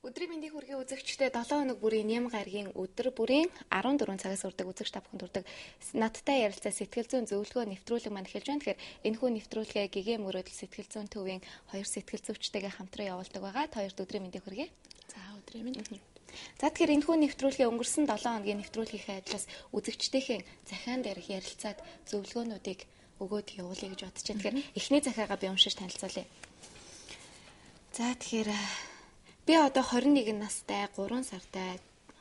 Өдрийн мэндийг хүргэе үзэгчдээ 7 өнөг бүрийн Нэм гарагийн өдөр бүрийн 14 цагаас үрдэг үзэгч та бүхэнд хүрдэг надтай ярилцаа сэтгэл зүйн зөвлөгөө нэвтрүүлэг маань эхэлж байна. Тэгэхээр энэхүү нэвтрүүлгээ Гэгээ мөрөөдөл сэтгэл зүйн төвийн хоёр сэтгэл зүйчтэйгээ хамтран явуулдаг байгаа. Та хоёрт өдрийн мэндийг хүргэе. За өдрийн мэнд. За тэгэхээр энэхүү нэвтрүүлгийн өнгөрсөн 7 хоногийн нэвтрүүлгийнхээ ажлаас үзэгчдийн захиан дээрх ярилцаад зөвлөгөөнүүдийг өгөөд явуулъя гэж бодож байна. Тэгэхээр эхний захиагаа би уншиж танилцуулъя. За тэгэхээр би одоо 21 настай, 3 сартай,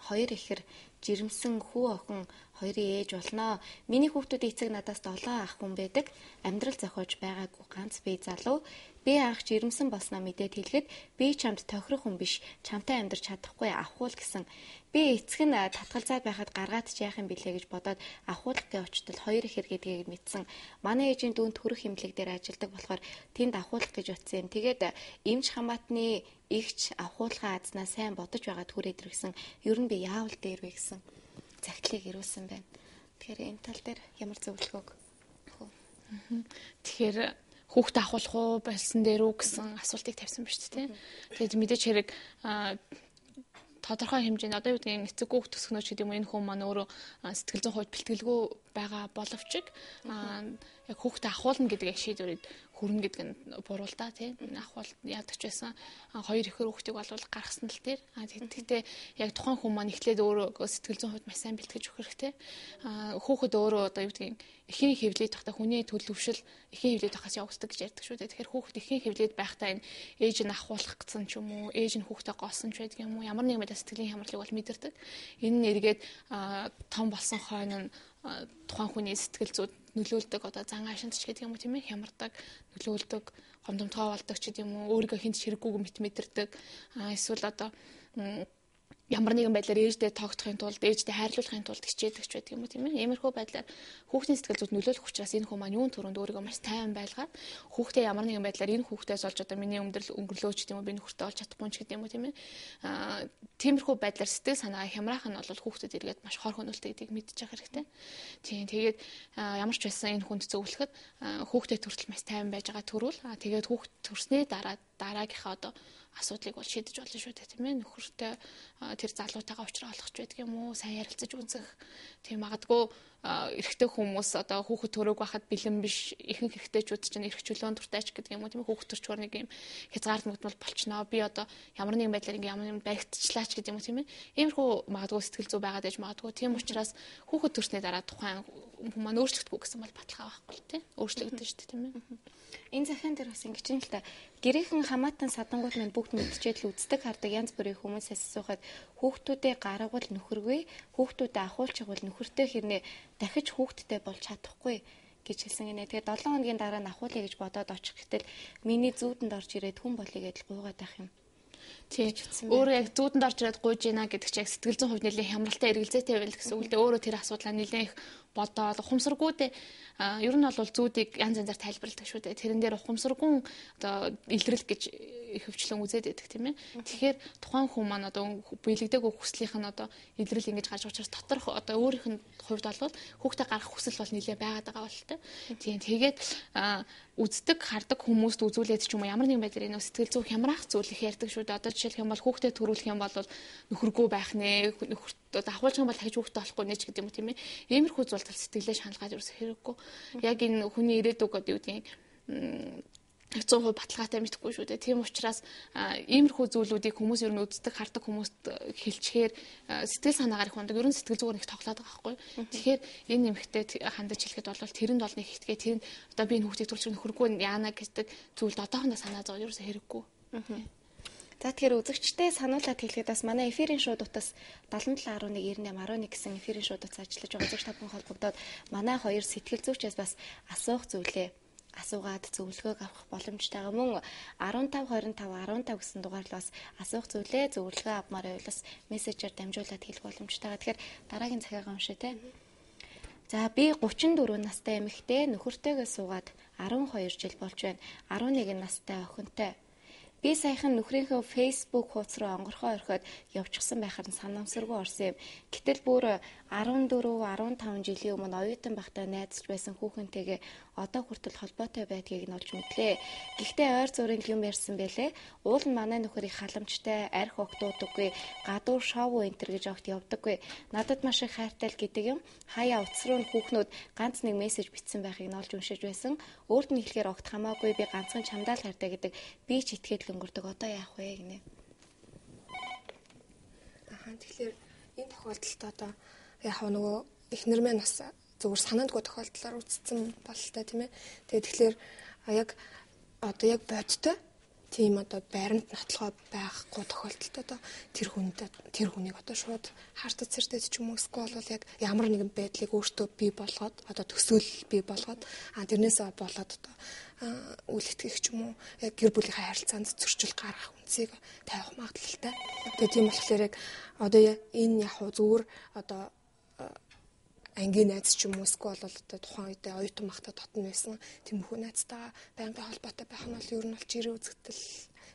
2 ихэр жирэмсэн хүү охин, 2 ээж болно. Миний хүүхдүүдийн эцэг надаас 7 ах хүн байдаг. Амьдрал зохиож байгаагүй ганц би залуу. Би анх жирэмсэн болсноо мэдээд хэлэхэд би чамд тохирох хүн биш, чамтай амьдрч чадахгүй авахул гэсэн. Би эцэг нь татгалзаад байхад гаргаад ч яах юм бэлээ гэж бодоод авахуулахын очтол 2 ихэр гэдгийг мэдсэн. Манай ээжийн дүүн төрөх хэмлэг дээр ажилладаг болохоор тэнд авахуулах гэж утсан. Тэгээд эмч хамаатны игч авахуулахаа азнаа сайн бодож байгаад хүрээд ирсэн. Ер нь би яавал дээр вэ гэсэн загтлыг ирүүлсэн байна. Тэгэхээр энэ тал дээр ямар зөвлөгөөг өгөх вэ? Тэгэхээр хүүхдээ авахуулах уу болсон дээр үү гэсэн асуултыг тавьсан ба шүү дээ. Тэгээд мэдээж хэрэг тодорхой хэмжээнд одоо юу гэдгийг эцэг хүүхд төсгөнөөч гэдэг юм энэ хүн маань өөрөө сэтгэл зүйн хувьд бэлтгэлгүй байгаа боловч яг хүүхдээ авахуулна гэдэг шийдвэрийг хүрнэ гэдэг нь буруу л да тийм авахуул яадаг ч байсан 2 ихэр хүүхдийг болвол гаргасан л дээр тэгтээ яг тухайн хүн маань эхлээд өөрөө сэтгэл зүйн хувьд маш сайн бэлтгэж өгөх хэрэгтэй хүүхэд өөрөө одоо юу гэдгийг эхийн хөвлөд байхдаа хүний төлөвшил эхийн хөвлөд байхаас явагддаг гэж ярьдаг шүү дээ. Тэгэхээр хүүхэд эхийн хөвлөд байхдаа энэ ээж нь авахуулах гэсэн ч юм уу, ээж нь хүүхдээ голсон ч байдаг юм уу, ямар нэгэн байдлаар сэтгэлийн хямралыг бол мэдэрдэг. Энэ нь эргээд том болсон хойно нь тухайн хүний сэтгэл зүйд нөлөөлдөг одоо зан аашинт ч гэдэг юм уу тийм ээ хямардаг, нөлөөлдөг, гомдомтгой болдог ч гэдэг юм уу, өөрийгөө хинт хэрэггүйг мэдэрдэг. Эсвэл одоо ямар нэгэн байдлаар ээждээ тоогдохын тулд ээждээ хайрлуулахын тулд хичээдэг ч байдаг юм уу тийм ээ. Иймэрхүү байдлаар хүүхдийн сэтгэл зүйд нөлөөлөх учраас энэ хүмүүс маань юун төрөнд өөрийгөө маш тайван байлгаад хүүхдээ ямар нэгэн байдлаар энэ хүүхдээс олж одоо миний өнгөрлөөч гэдэг юм уу би нөхөртөө олж чадахгүй ч гэдэг юм уу тийм ээ. Тиймэрхүү байдлаар сэтгэл санаагаа хямраах нь бол хүүхдэд эргээд маш хор хөнөөлтэй гэдгийг мэдчих хэрэгтэй. Тийм тэгээд ямар ч байсан энэ хүнд зөвлөхөд хүүхдээ төртөл маш тайван байж байгаа төрүүл тэгээд хүүхд төрснээ дараагийнхаа одоо асуудлыг бол шийдэж болно шүү дээ тийм ээ нөхөртэй тэр залуутайгаа уулзраа олох ч байдаг юм уу сайн ярилцаж үзэх тийм магадгүй эрэгтэй хүмүүс одоо хүүхэд төрөөг байхад бэлэн биш ихэнх эрэгтэйчүүд чинь эрх чөлөөн дуртайч гэдэг юм уу тийм ээ хүүхэд төрчгөр нэг юм хязгаар нөхдөмөл болчихноо би одоо ямар нэгэн байдлаар ингээм ямар нэгэн баригдчихлаач гэдэг юм уу тийм ээ иймэрхүү магадгүй сэтгэл зүй байгаад ээж магадгүй тийм учраас хүүхэд төрсний дараа тухайн хүмүүс маань өөрчлөгдөхгүй гэсэн бол баталгаа байхгүй тийм өөрчлөгдөн шүү дээ тийм ээ. Энэ захиан дээр бас ингэж юм л та гэрээхэн хамаатан садангууд маань бүгд мэдчихэд л үздэг хардаг янз бүрийн хүмүүсээс асуухад хүүхдүүдээ гаргавал нөхөргүй хүүхдүүдээ авахулчихвал нөхөртэй хэрнээ дахиж хүүхдтэй болж чадахгүй гэж хэлсэн гинэ. Тэгээд 7 хоногийн дараа нь авахуулъя гэж бодоод очих гэтэл миний зүүдэнд орж ирээд хүн болъё гэдэл гуйгаад байх юм. Тийм. Өөрөө яг зүүдэнд орж ирээд гуйж ийна гэдэг чинь яг сэтгэл зүйн хувьд нэлээд хямралтай эргэлзээтэй байл гэсэн үг л дээ. Өөрөө тэр асуудлаа нэлээд их бодоод ухамсаргүйдээ ер нь бол зүүдийг янз янзаар тайлбарладаг шүү дээ. Тэрэн дээр ухамсаргүй одоо илрэл гэж хөвчлэн үзээд байдаг тийм ээ. Тэгэхээр тухайн хүн маань одоо биелэгдээгүй хүслийнх нь одоо илрэл ингэж гарч учраас доторх одоо өөрийнх нь хувьд бол хүүхдээ гаргах хүсэл бол нэлээд байгаад байгаа бол тээ. Тийм. Тэгээд үздэг хардаг хүмүүст үзүүлээд ч юм уу ямар нэгэн байдлаар энэ сэтгэл зүй хямраах зүйл их ярьдаг шүү дээ. Одоо жишээлх юм бол хүүхдээ төрүүлэх юм бол нөхөргүй байх нэ нөхөртөө давхуулж юм бол хаж хүүхдээ болохгүй нэ ч гэдэг юм уу тийм ээ. Иймэрхүү зүйл сэтгэлээ шаналгаад ерөөсө хэрэггүй. Яг энэ хүний ирээдүг гэдэг юу гэдэг 100% баталгаатай мэдхгүй шүү дээ. Тийм учраас иймэрхүү зүйлүүдийг хүмүүс ер нь үздэг хардаг хүмүүст хэлчихээр сэтгэл санаагаар их ундаг. Ер нь сэтгэл зүгээр их тоглоод байгаа байхгүй. Тэгэхээр энэ нэмэгтэй хандаж хэлэхэд бол тэрэнд бол нэг ихтгээ тэрэнд одоо би энэ хүүхдийг төрүүлж нөхөргүй яана гэдэг зүйлд одоохондоо санаа зовж ерөөсө хэрэггүй. За тэгэхээр үзэгчтэй сануулаад хэлэхэд бас манай эфирийн шууд утас 77119811 гэсэн эфирийн шууд утас ажиллаж байгаа үзэгч та бүхэн холбогдоод манай хоёр сэтгэл зүйчээс бас асуух зүйлээ асуугаад зөвлөгөөг авах боломжтой байгаа. Мөн 1525 15 гэсэн дугаарлал бас асуух зүйлээ зөвлөгөө авмаар байвал бас мессежээр дамжуулаад хэлэх боломжтой байгаа. Тэгэхээр дараагийн захиагаа уншъя те. За би 34 настай эмэгтэй нөхөртөөгөө суугаад 12 жил болж байна. 11 настай охинтой. Би саяхан нөхрийнхөө Facebook хуудас руу онгорхоо орхиод явчихсан байхаар нь санамсаргүй орсон юм. Гэтэл бүр 14-15 жилийн өмнө оюутан байхдаа найзалж байсан хүүхэнтэйгээ одоо хүртэл холбоотой байдгийг нь олж мэдлээ. Гэхдээ ойр зургийн юм ярьсан байлээ. Уул нь манай нөхөрийг халамжтай, арх огтуудаггүй, гадуур шоу энтер гэж огт явдаггүй. Надад маш их хайртай л гэдэг юм. Хаяа утас руу нь хүүхнүүд ганц нэг мессеж бичсэн байхыг нь олж уншиж байсан. Өөрт нь хэлэхээр огт хамаагүй би ганцхан чамдаа л хайртай гэдэг. Би ч итгээд өнгөрдөг. Одоо яах вэ гинэ? Тэгэхээр энэ тохиолдолд одоо яг нөгөө эхнэр мэн бас зөвхөн санаандгүй тохиолдлоор үүссэн бололтой тийм ээ. Тэгэхээр яг одоо яг бодтой тийм одоо байранд нотлохоо байхгүй тохиолдолд одоо тэр хүнийг одоо шууд хартад цэртэд ч юм уу эсвэл бол яг ямар нэгэн байдлыг өөртөө бий болгоод одоо төсөөлөл бий болгоод тэрнээсээ болоод одоо үйл итгэх ч юм уу яг гэр бүлийнхээ харилцаанд зөрчил гаргах үнцгийг тавих магадлалтай. Тэгээ тийм болохоор яг одоо энэ яг зүгээр одоо ангийн найз ч юм уу эсвэл бол одоо тухайн үедээ оюутан байхдаа дотн байсан тэмхүү найзтайгаа байнгын холбоотой байх нь бол ер нь бол чирээ үзэгдэл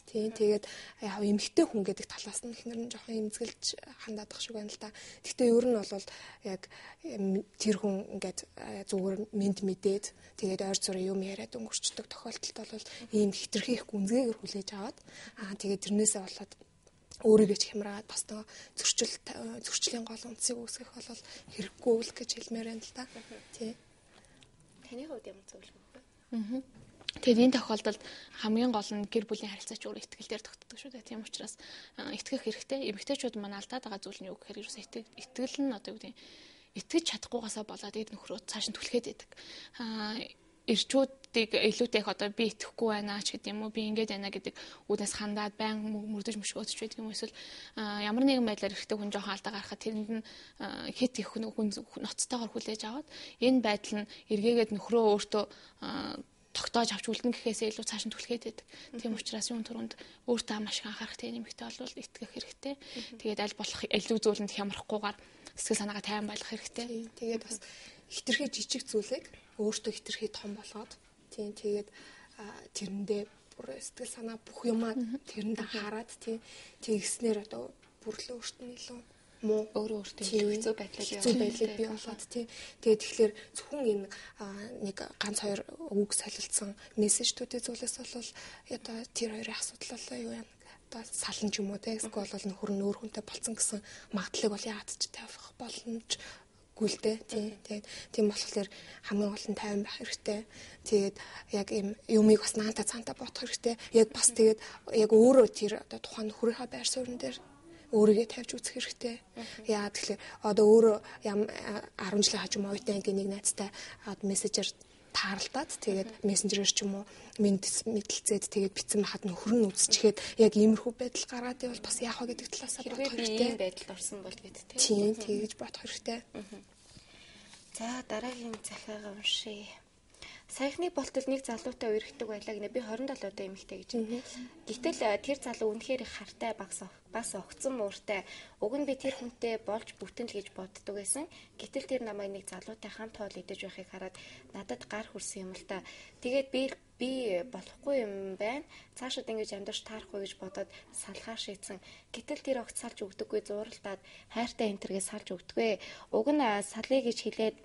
тийм тэгээд яг эмэгтэй хүн гэдэг талаас нь ихнэр нь жоохон эмзгэлж хандаад шиг байна л да. Гэхдээ ер нь бол яг тэр хүн ингээд зүгээр мэд мэдээд тэгээд ойр зургийн юм яриад өнгөрчдөг тохиолдолд бол ийм хитрхи их гүнзгийгээр хүлээж аваад тэгээд тэрнээсээ болоод өөрийгөө ч хямраад бас нөгөө зөрчлийн гол үндсийг үүсгэх бол хэрэггүй үйл гэж хэлмээр байна л да. Тий. Таны хувьд ямар зөвлөмж вэ? Тэгээд энэ тохиолдолд хамгийн гол нь гэр бүлийн харилцаач өөр итгэл дээр тогтдог шүү дээ. Тийм учраас итгэх хэрэгтэй. Эмэгтэйчүүд маань алдаад байгаа зүйл нь юу гэхээр ерөөсөө итгэл нь одоо юу гэдэг итгэж чадахгүйгаасаа болоод эд нөхрөө цааш нь түлхээд байдаг. Ирчүүдийг илүүтэй их одоо би итгэхгүй байна ч гэдэг юм уу би ингэж байна гэдэг үднээс хандаад байн мөрдөж мөшгөөдөж байдаг юм эсвэл ямар нэгэн байдлаар ихтэй хүн жоохон алдаа гарахад тэрэнд нь хит их хүн ноцтойгоор хүлээж аваад энэ байдал нь эргээгээд нөхрөө өөртөө тогтоож авч үлдэн гэхээсээ илүү цааш нь түлхээд байдаг. Тийм учраас юун түрүүнд өөртөө маш их анхаарах тийм нэмэгтэй болвол итгэх хэрэгтэй. Тэгээд аль болох илүү зүйлэнд хямрахгүйгээр сэтгэл санаагаа тайван байлгах хэрэгтэй. Тэгээд бас хитрхи жижиг зүйлийг өөртөө хитрхи том болгоод тийм тэгээд тэрэндээ бүр сэтгэл санаа бүх юмаа тэрэнд хараад тийм тэгснээр одоо бүрлээ өөртөө илүү муу өөртөө хэцүү байдлыг бий болоод тийм тэгээд тэгэхээр зөвхөн энэ нэг ганц хоёр үг солилцсон мессежтүүдийн зүйлээс бол одоо тэр хоёрын асуудал болоо юу юм одоо салан ч юм уу тийм эсвэл бол нөхөр нь өөр хүнтэй болцсон гэсэн магадлалыг бол яагаад ч тавих боломж гүйлдэ тийм болохоор хамгийн гол нь тайван байх хэрэгтэй. Тэгээд яг ийм юмыг бас наанта цаантаа бодох хэрэгтэй. Яг бас тэгээд яг өөрөө тэр одоо тухайн нөхрийнхөө байр суурин дээр өөрийгөө тавьж үзэх хэрэгтэй. Яа тэгэхээр одоо өөрөө 10 жилийн хажуу оюутан ангийн нэг найзтай мессежээр таарлаад тэгээд мессенжерээр ч юм уу мэдлэлцээд тэгээд битсэн байхад нөхөр нь үзчихээд яг иймэрхүү байдал гаргаад байвал бас яах вэ гэдэг талаас нь бодох хэрэгтэй. Ийм байдалд орсон бол гэд тийм тэгэж бодох хэрэгтэй. За дараагийн захиагаа уншъя. Саяхны болтол нэг залуутай үерхдэг байлаа гинэ. Би 27 дэх эмэгтэй гэж. Гэтэл тэр залуу үнэхээр их хартай бас огцон мууртай. Уг нь би тэр хүнтэй болж бүтэн л гэж боддог байсан. Гэтэл тэр намайг нэг залуутай хамт хоол идэж байхыг хараад надад гар хүрсэн юм л та. Тэгээд би болохгүй юм байна. Цаашид ингэж амьдарч таарахгүй гэж бодоод салхаа шийдсэн. Гэтэл тэр огт салж өгдөггүй зууралдаад хайртай энтэргээ салж өгдөггүй. Уг нь салъя гэж хэлээд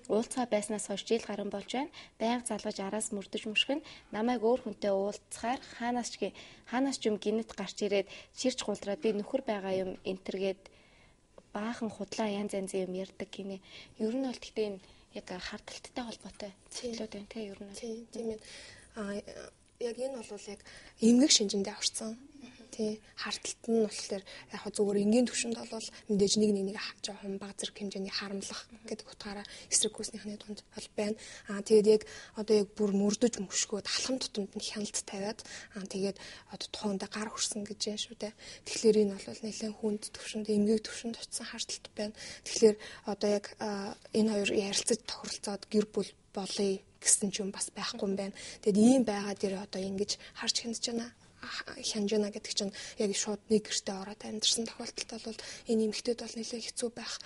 уулзгаа байснаас хойш жил гарсан болж байна. Байнга залгаж араас мөрдөж мөшгөн намайг өөр хүнтэй уулзахаар хаанаас ч юм гинэт гарч ирээд ширч гулдраад би нөхөр байгаа юм энтергээд баахан худлаа янз янзын юм ярьдаг гинэ. Ер нь бол гэхдээ энэ яг хардталттай холбоотой зүйлүүд байна те ер нь. Тийм ээ. Яг энэ бол яг эмгэг шинжиндээ орсон. Тий харталт нь болохоор яг зүгээр энгийн төвшөнд бол мэдээж нэг жоохон бага зэрэг хэмжээний харамлах гэдэг утгаараа эсрэг гүйснийхний дунд бол байна. Тэгээд яг одоо яг бүр мөрдөж мөшгөөд халхам тутамд нь хяналт тавиад тэгээд одоо тухайдаа гар хүрсэн гэж байна шүү дээ. Тэгэхээр энэ бол нэлээд хүнд төвшөнд эмгэг төвшөнд очсон харталт байна. Тэгэхээр одоо яг энэ хоёр ярилцаж тохиролцоод гэр бүл болъё гэсэн ч юм бас байхгүй юм байна. Тэгэд ийм байгаа дээр одоо ингэж харж хянжана гэдэг чинь яг шууд нэг гэртээ ороод амьдэрсэн тохиолдолд бол энэ эмэгтэйд бол нэлээд хэцүү байх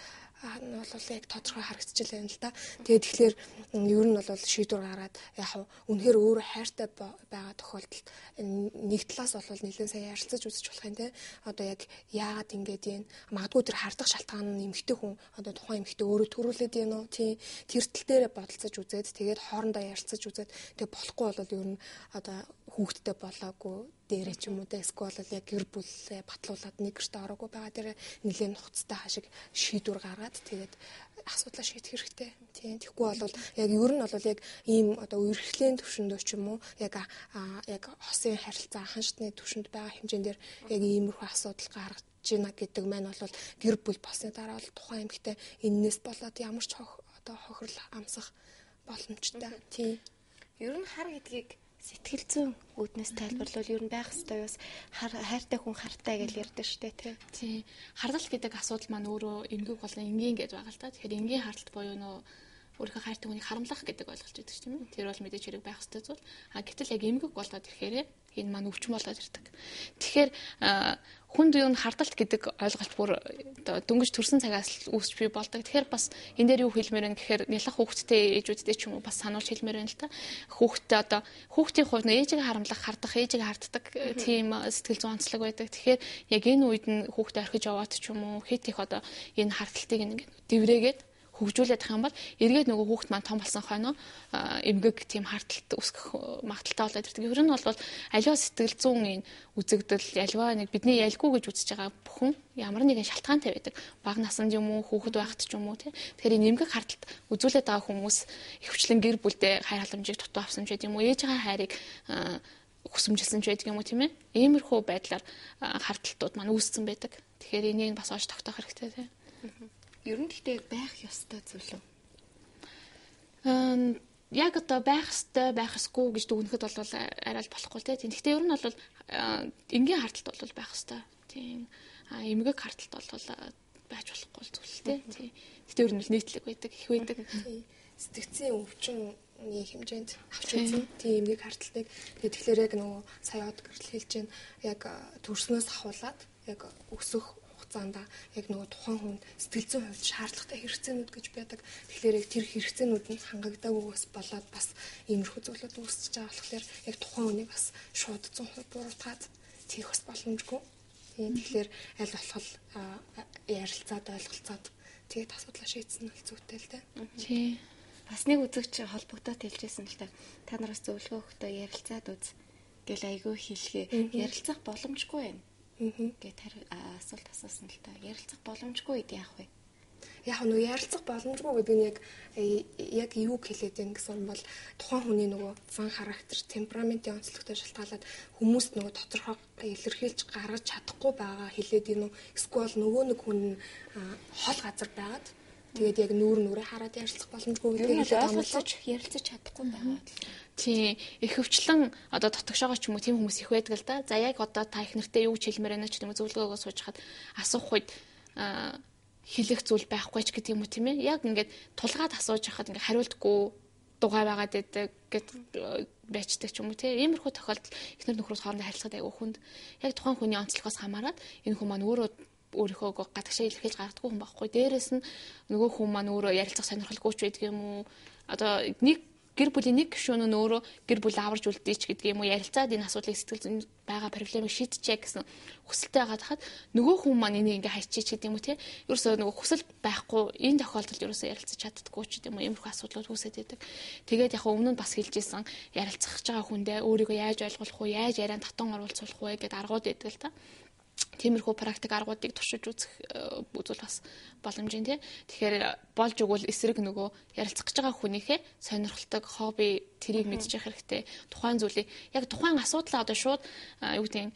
нь бол яг тодорхой харагдчихлаа байна л да. Тэгээд тэгэхээр ер нь бол шийдвэр гаргаад яг үнэхээр өөрөө хайртай байгаа тохиолдолд нэг талаас бол нэлээд сайн ярилцаж үзэж болох юм те. Одоо яг яагаад ингэж юм магадгүй тэр хардах шалтгаан нь эмэгтэй хүн одоо тухайн эмэгтэй өөрөө төрүүлээд юм уу тий тэр тал дээр бодолцож үзээд тэгээд хоорондоо ярилцаж үзээд тэгээд болохгүй бол ер нь одоо хүүхдтэй болоогүй дээрээ ч юм уу эсвэл яг гэр бүлээ батлуулаад нэг гэртээ ороогүй байгаа дээр нэлээд нухацтай хашиг шийдвэр гаргаад тэгээд асуудлаа шийдэх хэрэгтэй. Тийм тэгэхгүй бол яг ер нь бол яг ийм одоо үерхлийн төвшөндөө ч юм уу яг хосын харилцаа анхан шатны төвшөнд байгаа хэмжээндээр яг иймэрхүү асуудал гаргаж байна гэдэг маань бол гэр бүл болсны дараа бол тухайн эмэгтэй эннээс болоод ямар ч хохирол амсах боломжтой. Тийм. Ер нь хар гэдгийг сэтгэл зүйн үүднээс тайлбарлавал ер нь байх ёстой бас хайртай хүн хартай гэж ярьдаг шүү дээ тий. Харлал гэдэг асуудал маань өөрөө эмгэг болон энгийн гэж байгаа л та. Тэгэхээр энгийн харлалт буюу нөө өөрийнхөө хайртай хүнийг харамлах гэдэг ойлголт байдаг тийм үү? Тэр бол мэдээж хэрэг байх ёстой зүйл. Гэтэл яг эмгэг болоод ирэхээр энэ маань өвчин болоод ирдэг. Тэгэхээр хүнд юу н хардалт гэдэг ойлголт бүр дөнгөж төрсэн цагаас үүсч бий болдог. Тэгэхээр бас энэ дээр юу хэлмээр вэ гэхээр нялх хүүхдтэй ээжүүдтэй ч юм уу бас сануулж хэлмээр байна л та. Хүүхдтэй одоо хүүхдийн хувьд ээжийг харамлах, хардах, ээжийг харддаг тийм сэтгэл зүйн онцлог байдаг. Тэгэхээр яг энэ үед нь хүүхдээ орхиж яваад ч юм уу хэд их одоо энэ хардалтыг ингээд дэврээгээд хөгжүүлээд тах юм бол эргээд нөгөө хүүхд маань том болсон хойно эмгэг тийм харталт үсгэх магадaltaй болоод ирдэг. Ер нь бол аливаа сэтгэл зүйн үзэгдэл аливаа нэг бидний ялгүй гэж үзэж байгаа бүхэн ямар нэгэн шалтгаантай байдаг. Бага наснд юм уу хүүхэд байхад ч юм уу тий. Тэгэхээр энэ эмгэг харталт үзүүлээд байгаа хүмүүс ихэвчлэн гэр бүлдээ хайр халамжийг дутуу авсан ч гэдэг юм уу ээжийн хайрыг хүсэмжилсэн ч байдаг юм уу тийм ээ. Иймэрхүү байдлаар харталтууд маань үүссэн байдаг. Тэгэхээр энийг бас олж тогтоох хэрэгтэй тий. Ер нь гэхдээ байх ёстой зүйл үү? Яг одоо байх ёстой, байх ёсгүй гэж дүгнэхэд бол арай л болохгүй тийм. Гэхдээ ер нь бол энгийн харталт бол байх ёстой. Тийм. Эмгэг харталт бол байж болохгүй зүйл тийм. Гэхдээ ер нь нийтлэг байдаг, их байдаг. Сэтгцийн өвчин хэмжээнд авч үзэн тийм эмгэг харталтыг тэгэхээр яг нөгөө сая од гэрэл хэлж байна. Яг төрснөөс ахуулаад яг өсөх хугацаанд яг нөгөө тухайн хүн сэтгэл зүйн хувьд шаардлагатай хэрэгцээнүүд гэж байдаг. Тэгэхээр яг тэр хэрэгцээнүүд нь хангагдаагүйгээс болоод бас иймэрхүү зүйлүүд үүсэж байгаа болохоор яг тухайн хүнийг бас шууд 100% буруутгаад тийх бас боломжгүй. Тэгэхээр аль болох ярилцаад ойлголцоод тэгээд асуудлаа шийдсэн нь зүйтэй л дээ. Тий. Бас нэг үзэгч холбогдоод хэлжсэн л та. Та нараас зөвлөгөө өгөхдөө ярилцаад үз гэл айгүй хэлгээ. Ярилцах боломжгүй байна. Гэт асуулт асуусан л та. Ярилцах боломжгүй үед яах вэ? Яг нөгөө ярилцах боломжгүй гэдэг нь яг юу хэлээд байна гэсэн бол тухайн хүний нөгөө зан характер, темпераментийн онцлогтой шалтгаалаад хүмүүст нөгөө тодорхой илэрхийлж гаргаж чадахгүй байгаа хэлээд юм уу? Эсвэл нөгөө нэг хүн хол газар байгаад тэгээд яг нүрээ хараад ярилцах боломжгүй гэдгийг ойлгож ярилцаж чадахгүй байгаа. Тийм ихэвчлэн одоо дотгошоогоо ч юм уу тийм хүмүүс их байдаг л да. За яг одоо та их нэртэй юу ч хэлмээр байна ч гэдэг юм зөвлөгөөгөө сууж хаад асуух үед хэлэх зүйл байхгүй ч гэдэг юм уу тийм ээ. Яг ингээд тулгаад асууж хахад ингээд хариултгүй дугаа байгаад байдаг гэд байцдаг ч юм уу тийм. Иймэрхүү тохиолдол эхнэр нөхрөөс хоорондоо харилцаад айгүй хүнд яг тухайн хүний онцлогоос хамаарат энэ хүн маань өөрийнхөө гадагшаа илэрхийлж гаргадаг хүн байхгүй. Дээрээс нь нөгөө хүн маань өөрөө ярилцах сонирхолгүй ч байдаг юм уу. Одоо нэг гэр бүлийн нэг гишүүн нь өөрөө гэр бүл аварж үлдээч гэдэг юм уу ярилцаад энэ асуудлыг сэтгэл зүйн байгаа проблемыг шийдчихье гэсэн хүсэлтэй байгаа хахад нөгөө хүн маань энийг ингээ хайчиж гэдэг юм уу тий. Ерөөсөө нөгөө хүсэл байхгүй энэ тохиолдолд ерөөсөө ярилцаж чаддаггүй ч гэдэг юм уу иймэрхүү асуудлууд үүсээд байдаг. Тэгээд яг өмнө нь бас хэлжсэн ярилцах гэж байгаа хүндээ өөрийгөө яаж ойлгох вэ, яаж ярианд татан оруулах вэ гэдэг аргууд байдаг л та. Тиймэрхүү практик аргуудыг туршиж үзэх үзүүл бас боломжтой тий. Тэгэхээр болж өгвөл эсрэг нөгөө ярилцах гэж байгаа хүнийхээ сонирхолтой хобби тэрийг мэдчих хэрэгтэй. Тухайн зүйлийг яг тухайн асуудлаа одоо шууд юу гэдэг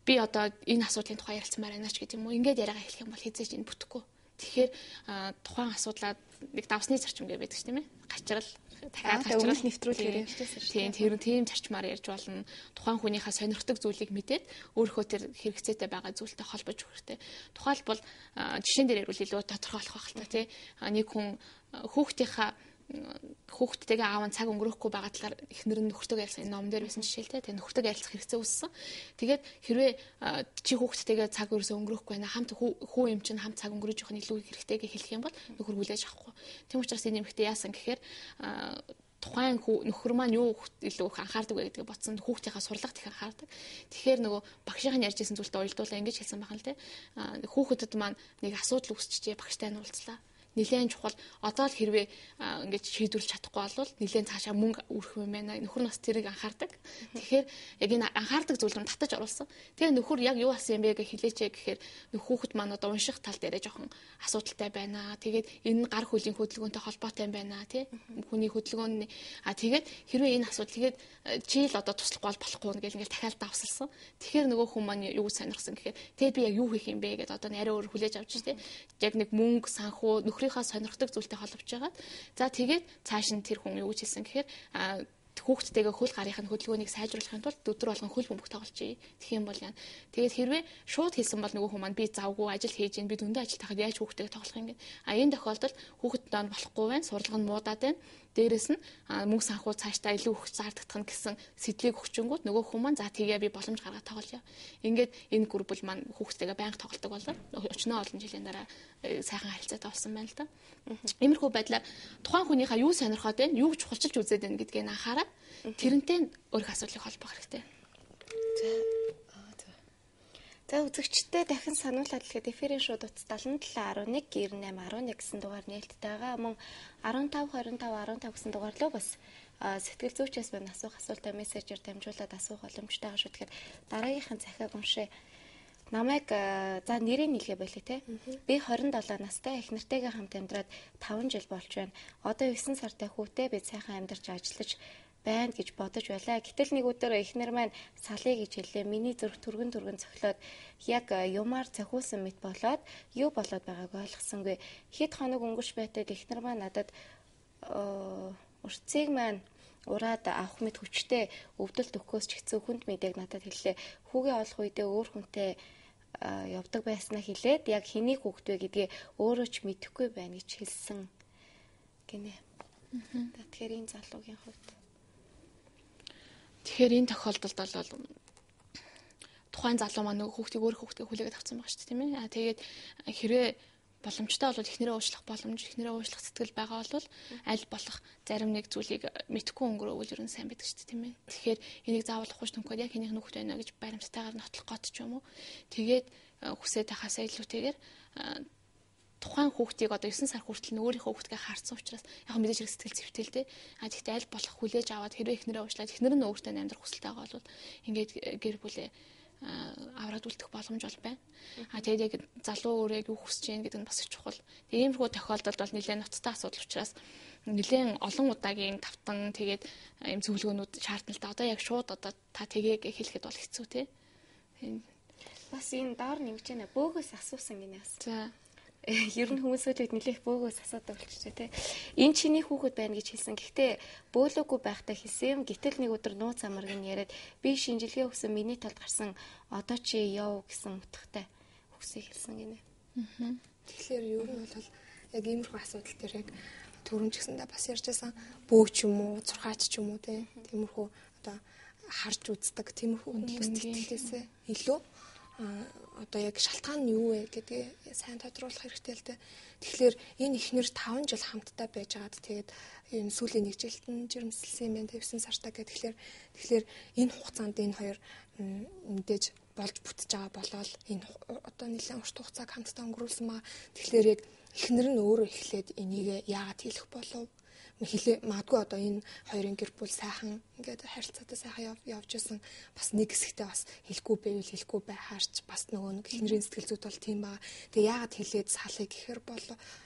би одоо энэ асуудлын тухай ярилцмаар байна ч гэдэг юм уу. Ингээд яриагаа хэлэх юм бол хизээч энэ бүтэхгүй. Тэгэхээр тухайн асуудлаа нэг давсны зарчим гэдэг байдаг тийм ээ. Гачрал дахиад гачрал нэвтрүүлгээр юм шүү дээ. Тийм зарчмаар ярьж болно. Тухайн хүнийхээ сонирхдаг зүйлийг мэдээд өөрийнхөө тэр хэрэгцээтэй байгаа зүйлтэй холбож өгөх хэрэгтэй. Тухайлбал жишээн дээр ярил илүү тодорхой болох байх л та тий. Нэг хүн хүүхдийнхаа хүүхдтэйгээ аав нь цаг өнгөрөөхгүй байгаа талаар эхнэр нь нөхөртөөгөө ялсан энэ ном дээр байсан жишээлтэй. Тэгээ нөхөртөөгөө ялцах хэрэгцээ үүссэн. Тэгээд хэрвээ чи хүүхдтэйгээ цаг ерөөсөө өнгөрөөхгүй байна. Хамт хүү юм чинь хамт цаг өнгөрөөж явах нь илүү хэрэгтэй гэж хэлэх юм бол нөхөр хүлээж авахгүй. Тийм учраас энэ эмэгтэй яасан гэхээр тухайн нөхөр маань юу илүү их анхаардаг вэ гэдгийг бодсон. Хүүхдийнхаа сурлагт их анхаардаг. Тэгэхээр нөгөө багшийн ярьжсэн зүйлтэй уялдуулаа ингэж хэлсэн байна л те. Хүүхдэд маань нэг асуудал үүсчихээ багштай нь уулзлаа. Нилээн чухал одоо л хэрвээ ингэж шийдвэрлэж чадахгүй бол нилээн цаашаа мөнгө өрөх юм байна. Нөхөр нас тэрийг анхаардаг. Тэгэхээр яг энэ анхаардаг зүйл рүү татаж оруулсан. Тэгээ нөхөр яг юу асан юм бэ гэж хэлээчээ гэхээр хүүхэд маань одоо унших тал дээр жоохон асуудалтай байна. Тэгээд энэ гар хөлийн хөдөлгөөнтэй холбоотой юм байна тий. Хүний хөдөлгөөн тэгээд хэрвээ энэ асуудал тэгээд чи л одоо туслахгүй болохгүй гэж ингээл дахиад давсарсан. Тэгэхээр нөгөө хүн маань юу сонирхсан гэхээр тэгээд би яг юу хийх юм бэ гэдээ одоо арай өөр хүлээж авч тий. Яг нэг мөнгө санхүү нөхрийнхөө сонирхдаг зүйлтэй холбож байгаа. За тэгээд цааш нь тэр хүн юу гэж хэлсэн гэхээр хүүхдтэйгээ хөл гарынхын хөдөлгөөнийг сайжруулахын тулд өдөр болгон хөл бөмбөг тоглож. Тэгэх юм бол яа. Тэгээд хэрвээ шууд хэлсэн бол нөгөө хүн маань би завгүй ажил хийж гин би дүндээ ажил тахад яаж хүүхдтэйгээ тоглох юм гээ. Энэ тохиолдолд хүүхэд доо болохгүй байна. Сурлага нь муудаад байна. Дээрээс нь мөнгө санхүү цаашдаа илүү их зардагдах нь гэсэн сэтлийг өгчөнгүүт нөгөө хүн маань за тэгээ би боломж гаргаад тоглоё. Ингээд энэ групп маань хүүхдтэйгээ байнга тоглодог болоо. Өчнөө олон жилийн дараа сайхан харилцаатай болсон байна л да. Иймэрхүү байдлаар тухайн хүнийхээ юу сонирхоод байна, юу чухалчилж үзээд байна гэдгийг анхаараад тэрнтэй өөрөх асуудлыг холбох хэрэгтэй. За үзэгчтэй дахин сануулад хэлэхэд эфирийн шууд утас 7711 98 11 гэсэн дугаар нээлттэй байгаа. Мөн 15 25 15 гэсэн дугаар руу бас сэтгэл зүйчээс байна асуух асуултаа мессежээр дамжуулаад асуух боломжтой байгаа шүү. Тэгэхээр дараагийнхын захиаг уншъя. Намайг за нэрийг нэлгээ байлээ те. Би 27 настай их нартайгаа хамт амьдраад 5 жил болж байна. Одоо 9 сартай хүүтэй би сайхан амьдарч ажиллаж байна гэж бодож байлаа. Гэтэл нэг өдөр эхнэр маань салъя гэж хэллээ. Миний зүрх түргэн цохилоод яг юмар цохиулсан мэт болоод юу болоод байгааг ойлгосонгүй. Хэд хоног өнгөрч байтад эхнэр маань надад урцыг маань ураад авах мэт хүчтэй өвдөлт өгөхөөс ч хэцүү хүнд мэдээг надад хэллээ. Хүүгээ олох үедээ өөр хүнтэй явдаг байснаа хэлээд яг хэний хүүхэд вэ гэдгээ өөрөө ч мэдэхгүй байна гэж хэлсэн гинэ. Тэгэхээр энэ залуугийн хувьд тэгэхээр энэ тохиолдолд бол тухайн залуу маань нөгөө хүүхдийг өөр хүүхдээ хүлээгээд авсан байгаа шүү дээ тийм ээ. Тэгээд хэрвээ боломжтой бол эхнэрээ уушлах боломж, эхнэрээ уушлах сэтгэл байгаа бол аль болох зарим нэг зүйлийг мэдхгүй өнгөрөөвөл ер нь сайн байдаг шүү дээ тийм ээ. Тэгэхээр энийг заавал ухаж төнхөд яг хэнийх нөхд байна гэж баримттайгаар нотлох гот ч юм уу. Тэгээд хүсээд тахасаа илүүтэйгээр тухайн хүүхдийг одоо 9 сар хүртэл өөрийнхөө хүүхдгээ харсан учраас яг мэдээж хэрэг сэтгэл зүйтэй. Тэгэхдээ аль болох хүлээж аваад хэрвээ эхнэрээ уушлаад эхнэр нь өөртөө амьдрах хүсэлтэй байгаа бол ингээд гэр бүлээ авраад үлдэх боломж бол байна. Тэгээд яг залуу өөрөө юу хүсэж байна гэдэг нь бас их чухал. Тэгээд иймэрхүү тохиолдолд бол нэлээд ноцтой асуудал учраас нэлээд олон удаагийн тавтан тэгээд ийм зөвлөгөөнүүд шаардлагатай. Одоо яг шууд одоо та тэгээг хэлэхэд бол хэцүү тий. Бас энэ доор нэмж байна. Бөөгөөс асуусан гинэ бас. За ер нь хүмүүсүүд нэлээх бөөгөөс асуудаг болчихсон тий. Энэ чиний хүүхэд байна гэж хэлсэн. Гэхдээ бөөлөөгүй байхдаа хэлсэн юм. Гэтэл нэг өдөр нууц амаргын яриад би шинжилгээ өгсөн миний талд гарсан одоо чи яв гэсэн утгатай хүсээ хэлсэн гинэ. Тэгэхээр ер нь бол яг иймэрхүү асуудал дээр яг түрүүн ч гэсэндээ бас ярьжсэн бөөг ч юм уу, зурхаач ч юм уу тиймэрхүү одоо харж үздэг тиймэрхүү хүмүүс тэтгэлээсээ илүү одоо яг шалтгаан нь юу вэ гэдгийг сайн тодруулах хэрэгтэй л дээ. Тэгэхээр энэ ихнэр 5 жил хамтдаа байж байгаад тэгээд энэ сүүлийн нэг жилд нь жирэмсэлсэн юм байна. 9 сартаа гэхэд тэгэхээр энэ хугацаанд энэ хоёр мэдээж болж бүтэж байгаа болол энэ одоо нэлээд урт хугацааг хамтдаа өнгөрүүлсэн маа. Тэгэхээр яг ихнэр нь өөрөө эхлээд энийг яагаад хэлэх болов магадгүй одоо энэ хоёрын гэр бүл сайхан ингээд харилцаатай сайхан явж исэн бас нэг хэсэгтээ бас хэлэхгүй байвал хэлэхгүй байхаарч бас нөгөө нэг эхнэрийн сэтгэл зүйд бол тийм байгаа. Тэгээ яагаад хэлээд салъя гэхээр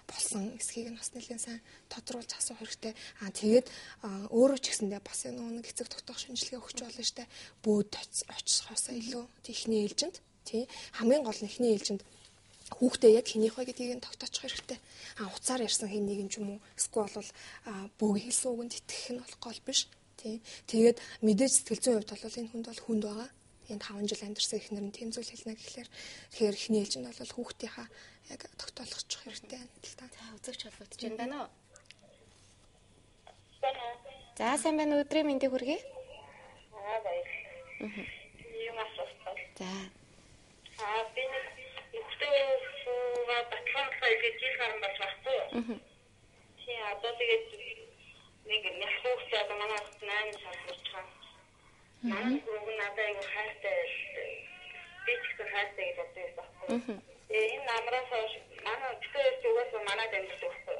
болсон эсхийг нь бас нэлээд сайн тодруулж асуух хэрэгтэй. Тэгээд өөрөө ч гэсэндээ бас нөгөө нэг эцэг тогтоох шинжилгээ өгч болно штэ. Бөөд очихсоосоо илүү ихний ээлжинд тий хамгийн гол нь ихний ээлжинд хүүхдээ яг хэнийх вэ гэдгийг нь тогтоочих хэрэгтэй. Уцаар ярьсан хэн нэг юм ч юм уу эсвэл бол бөөгийн хэлсэн үгэнд итгэх нь болох гол биш. Тий. Тэгээд мэдээж сэтгэл зүйн хувьд бол энэ хүнд бол хүнд байгаа. Энэ 5 жил амьдарсан эхнэр нь тийм зүйл хэлнэ гэхлээр тэгэхээр эхний ээлжинд бол хүүхдийнхаа яг тогтоолгочих хэрэгтэй байна л та. За үзэгч холбогдож байна даа. За сайн байна уу? Өдрийн мэндийг хүргэе. Баярлалаа. Юм асуусан. За. Би нэг ихтэйгоо батлуулах гэж жил гарсан бас баггүй. Тий одоо тэгээд нэг няхуух яг манай 8 сар болж байгаа. Манай гүг надад айгу хайртай. Би ч гэсэн хайртай гэж боддог байхгүй. Энэ намраас манай ихтэй угаас манай дамжиж өгсөн.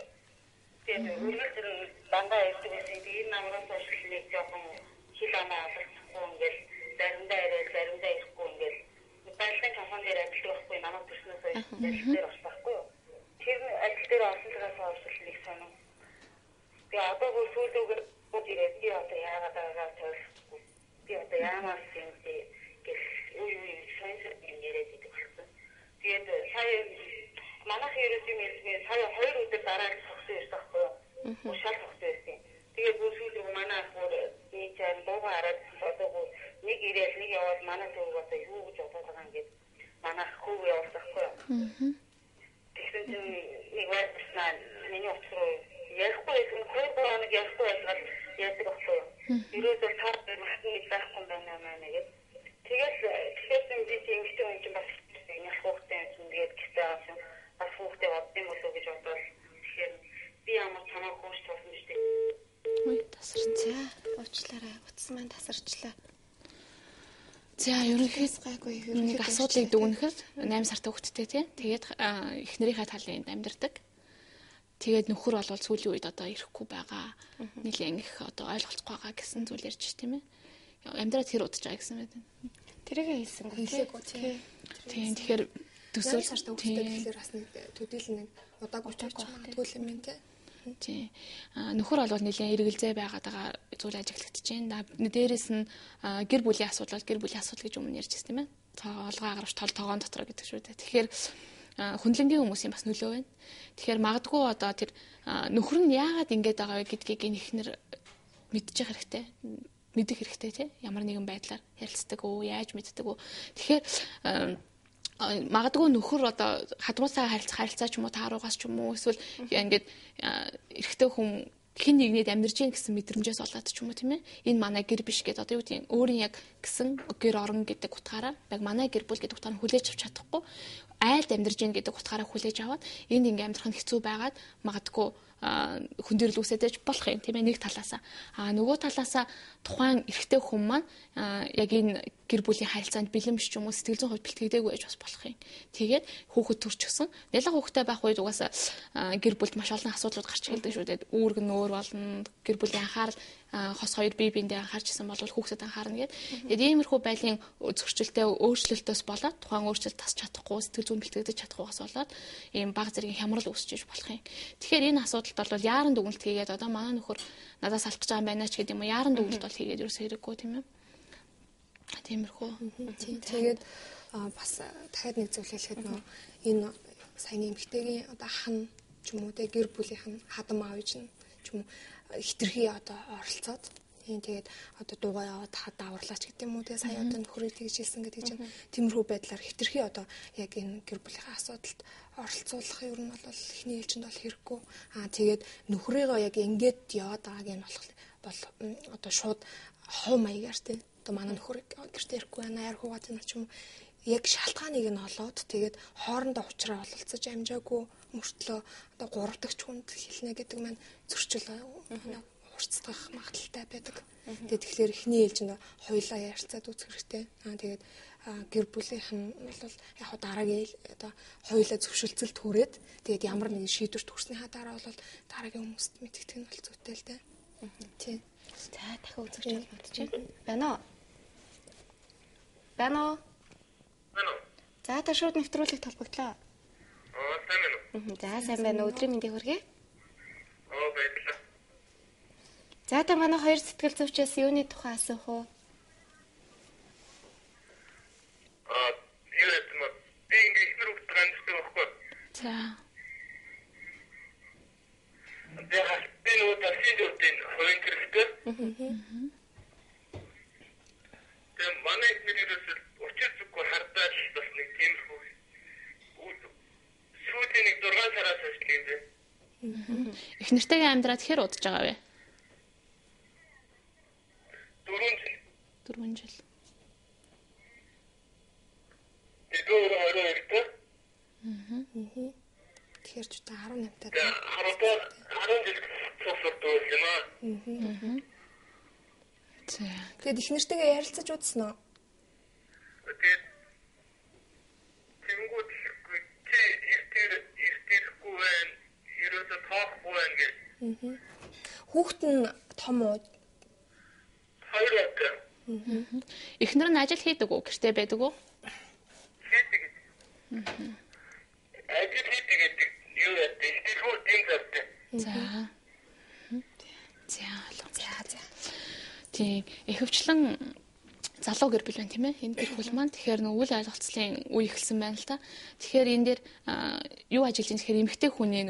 Тэгээд үргэлж дандаа ярьдаг байсан. Энэ намраас нэг жоохон хил анаа авахгүй ингээл заримдаа ирээд заримдаа ирэхгүй ингээл байлдан кафан дээр ажиллаж байхгүй намайг төснөөс ажил дээр орсохгүй. Тэр ажил дээр орсон цагаас хойш нэг сонин. Тэгээ одоо сүүлдээ ирээд би одоо яагаад байгаа тайлбаргүй. Би одоо яамаар юм бэ гэж сайн юм яриад идэг болсон. Тэгээд сая манайх ерөөс юм хэлсэн сая 2 өдөр дараа цогцсон ирсэн байхгүй юу? Шал цогцсон ирсэн. Тэгээд сүүлдээ манай ахур нэг жаа луга хараад одоо нэг ирээл нэг яваад манай төвөг одоо юу гэж бодоод байгаа юм гээд манай хүү явуулсахгүй. Тэгэхээр нэг байснаа миний утгаар ярихгүй хөөе нэг ярихгүй байгаад яадаг байхгүй. Ерөөсөө таар махны байхгүй юм байна маа гэж. Тэгэхээр би тиймтэй юм чинь бас нэг хугацаа юм тэгээд гисээ бас хугацаа бодсон болов гэж бодвол тэгэхээр би ямар чамаа хөөж тоосон шүү дээ. Ой тасарчаа. Уучлаарай. Утсан маань тасарчлаа. За ерөнхийдөө нэг асуудлыг дүгнэхэд 8 сартай хүүхэдтэй тий. Тэгээд эхнэрийнхээ талын амьдэрдэг. Тэгээд нөхөр бол сүүлийн үед одоо ирэхгүй байгаа. Нэлийн их одоо ойлголцохгүй байгаа гэсэн зүйл ярьж ш тийм ээ. Амьдраад хэр удаж байгаа гэсэн мэт. Тэрийг хэлсэн хэлээгүй тий. Тийм тэгэхээр төсөөл сартай хүүхэдтэй тэгэхээр бас нэг төдийлэн нэг удааг учирч магадгүй юм байна тий. Тий. Нөхөр бол нэлийн эргэлзээ байгаад байгаа зүйл ажиглагдаж байна. Дээрээс нь гэр бүлийн асуудал гэж өмнө ярьж байсан тийм ээ. Тоолгоо агаравч тогоон дотор гэдэг шүү дээ. Тэгэхээр хүнлэнгийн хүмүүсийн бас нөлөө байна. Тэгэхээр магадгүй одоо тэр нөхөр нь яагаад ингэж байгаа вэ гэдгийг энэ ихнэр мэдчих хэрэгтэй. Мэдэх хэрэгтэй тий. Ямар нэгэн байдлаар ярилцдаг уу, яаж мэддэг үү. Тэгэхээр магадгүй нөхөр одоо хадгуусаа харилцаа ч юм уу тааруугаас ч юм уу эсвэл ингээд эрэгтэй хүн хэн нэгнийд амьдарч ийн гэсэн мэдрэмжээс болоод ч юм уу тийм ээ энэ манай гэр биш гэдэг одоо юу гэдэг өөрийн яг гэсэн гэр орон гэдэг утгаараа яг манай гэр бүл гэдэг утгаараа хүлээж авч чадахгүй айлд амьдарч ийн гэдэг утгаараа хүлээж аваад энд ингээм амьдрах нь хэцүү байгаад магадгүй хүндрэл үсэдэж болох юм тийм ээ нэг талаасаа нөгөө талаасаа тухайн эрэгтэй хүн маань яг энэ гэр бүлийн харилцаанд бэлэмж ч юм уу сэтгэл зүйн хувьд бэлтгэдэггүй байж бас болох юм. Тэгээд хүүхэд төрчихсөн. Нялга хүүхэдтэй байх үед угаасаа гэр бүлд маш олон асуудлууд гарч ирдэг шүү дээ. Үүрэг нь өөр болно. Гэр бүлийн анхаарал хос хоёр бие биендээ анхаарчсан бол хүүхдэд анхаарна гэдэг. Тэгээд иймэрхүү байдлын зөрчилтэй өөрчлөлтөөс болоод тухайн өөрчлөлт тасч чадахгүй сэтгэл зүйн бэлтгэдэж чадахгүйгаас болоод ийм баг зэргийн хямрал үүсчиж болох юм. Тэгэхээр энэ асуудалд бол яаран дүгнэлт хийгээд одоо манай нөхөр надаас алдчихж байгаа юм байна ч гэдэг юм уу яаран дүгнэлт бол хийгээд ерөөсөө хэрэггүй тийм ээ. Тиймэрхүү. Тэгээд бас дахиад нэг зүйл хэлэхэд нөө энэ саяны эмэгтэйгийн одоо хан ч юм уу те гэр бүлийнх нь хадам аав ээж нь ч юм уу хитрхи одоо оролцоод тэгээд одоо дуугаа яваад даварлаач гэдэг юм уу те сая одоо нөхрөө тэгж хэлсэн гэдэг чинь тиймэрхүү байдлаар хитрхи одоо яг энэ гэр бүлийнхаа асуудалд оролцуулах ер нь бол эхний ээлжинд бол хэрэггүй. Тэгээд нөхрийгөө яг ингээд яваад байгааг нь бол одоо шууд хов маягаар те одоо манай нөхөр гэртээ ирэхгүй байна яар хуугаад байна ч юм уу яг шалтгааныг нь олоод тэгээд хоорондоо уулзраа ололцож амжаагүй мөртлөө одоо 3 дахь хүнд хэлнэ гэдэг маань зөрчил хурцдах магадaltaй байдаг. Тэгээд тэгэхээр эхний ээлжинд хоёулаа ярилцаад үзэх хэрэгтэй. Тэгээд гэр бүлийнх нь бол яг хаа дараагийн одоо хоёулаа зөвшөлтсөлд хүрээд тэгээд ямар нэгэн шийдвэрт хүрснийхаа дараа бол дараагийн хүмүүст мэдгдэх нь бол зүйтэй л дээ. Тийм. За дахин үзэж бодож байна уу? Байна уу? За та шууд нэвтрүүлэг толгогдлоо. Сайн байна уу? За сайн байна. Өдрийн мэндийг хүргэе. Баярлалаа. За та манай хоёр сэтгэл зүйчээс юуны тухай асуух уу? Би ингээд ихнэр хүүхдтэй амьддаг байхгүй. За. Би нөгөө тасгийн хувийн хэрэгтэй. Тэгээд манай ихнэрээс учир зүггүй хардаад бас нэг тиймэрхүү сүүлийн 6 сараас хойш тийм дээ. Эхнэртэйгээ амьдраад хэр удаж байгаа вэ? 4 жил. Эдгээр орой ихтэй. Тэгэхээр ч та 18 таа. Хараа 10 жил цуцлаад байсан юм аа. За. Тэгээд их нэртэйгээ ярилцаж үзсэн үү? Тэгээд тэнгууд чи ихтэйхгүй байна. Ерөөсө тоохгүй байна гэж. Хүүхэд нь том уу? Хоёр өдөр. Эхнэр нь ажил хийдэг үү? Гэртээ байдаг уу? Хийдэг. Ажил хийдэг гэдэг юу яадаг? Ихтэйгүй тийм зартай. За. За. Тийм, ихэвчлэн залуу гэр бүл байна тийм ээ. Энэ гэр бүл маань тэгэхээр нэг үйл ойлголцлын үе эхэлсэн байна л та. Тэгэхээр энэ дээр юу ажиллаж байгаа тэгэхээр эмэгтэй хүний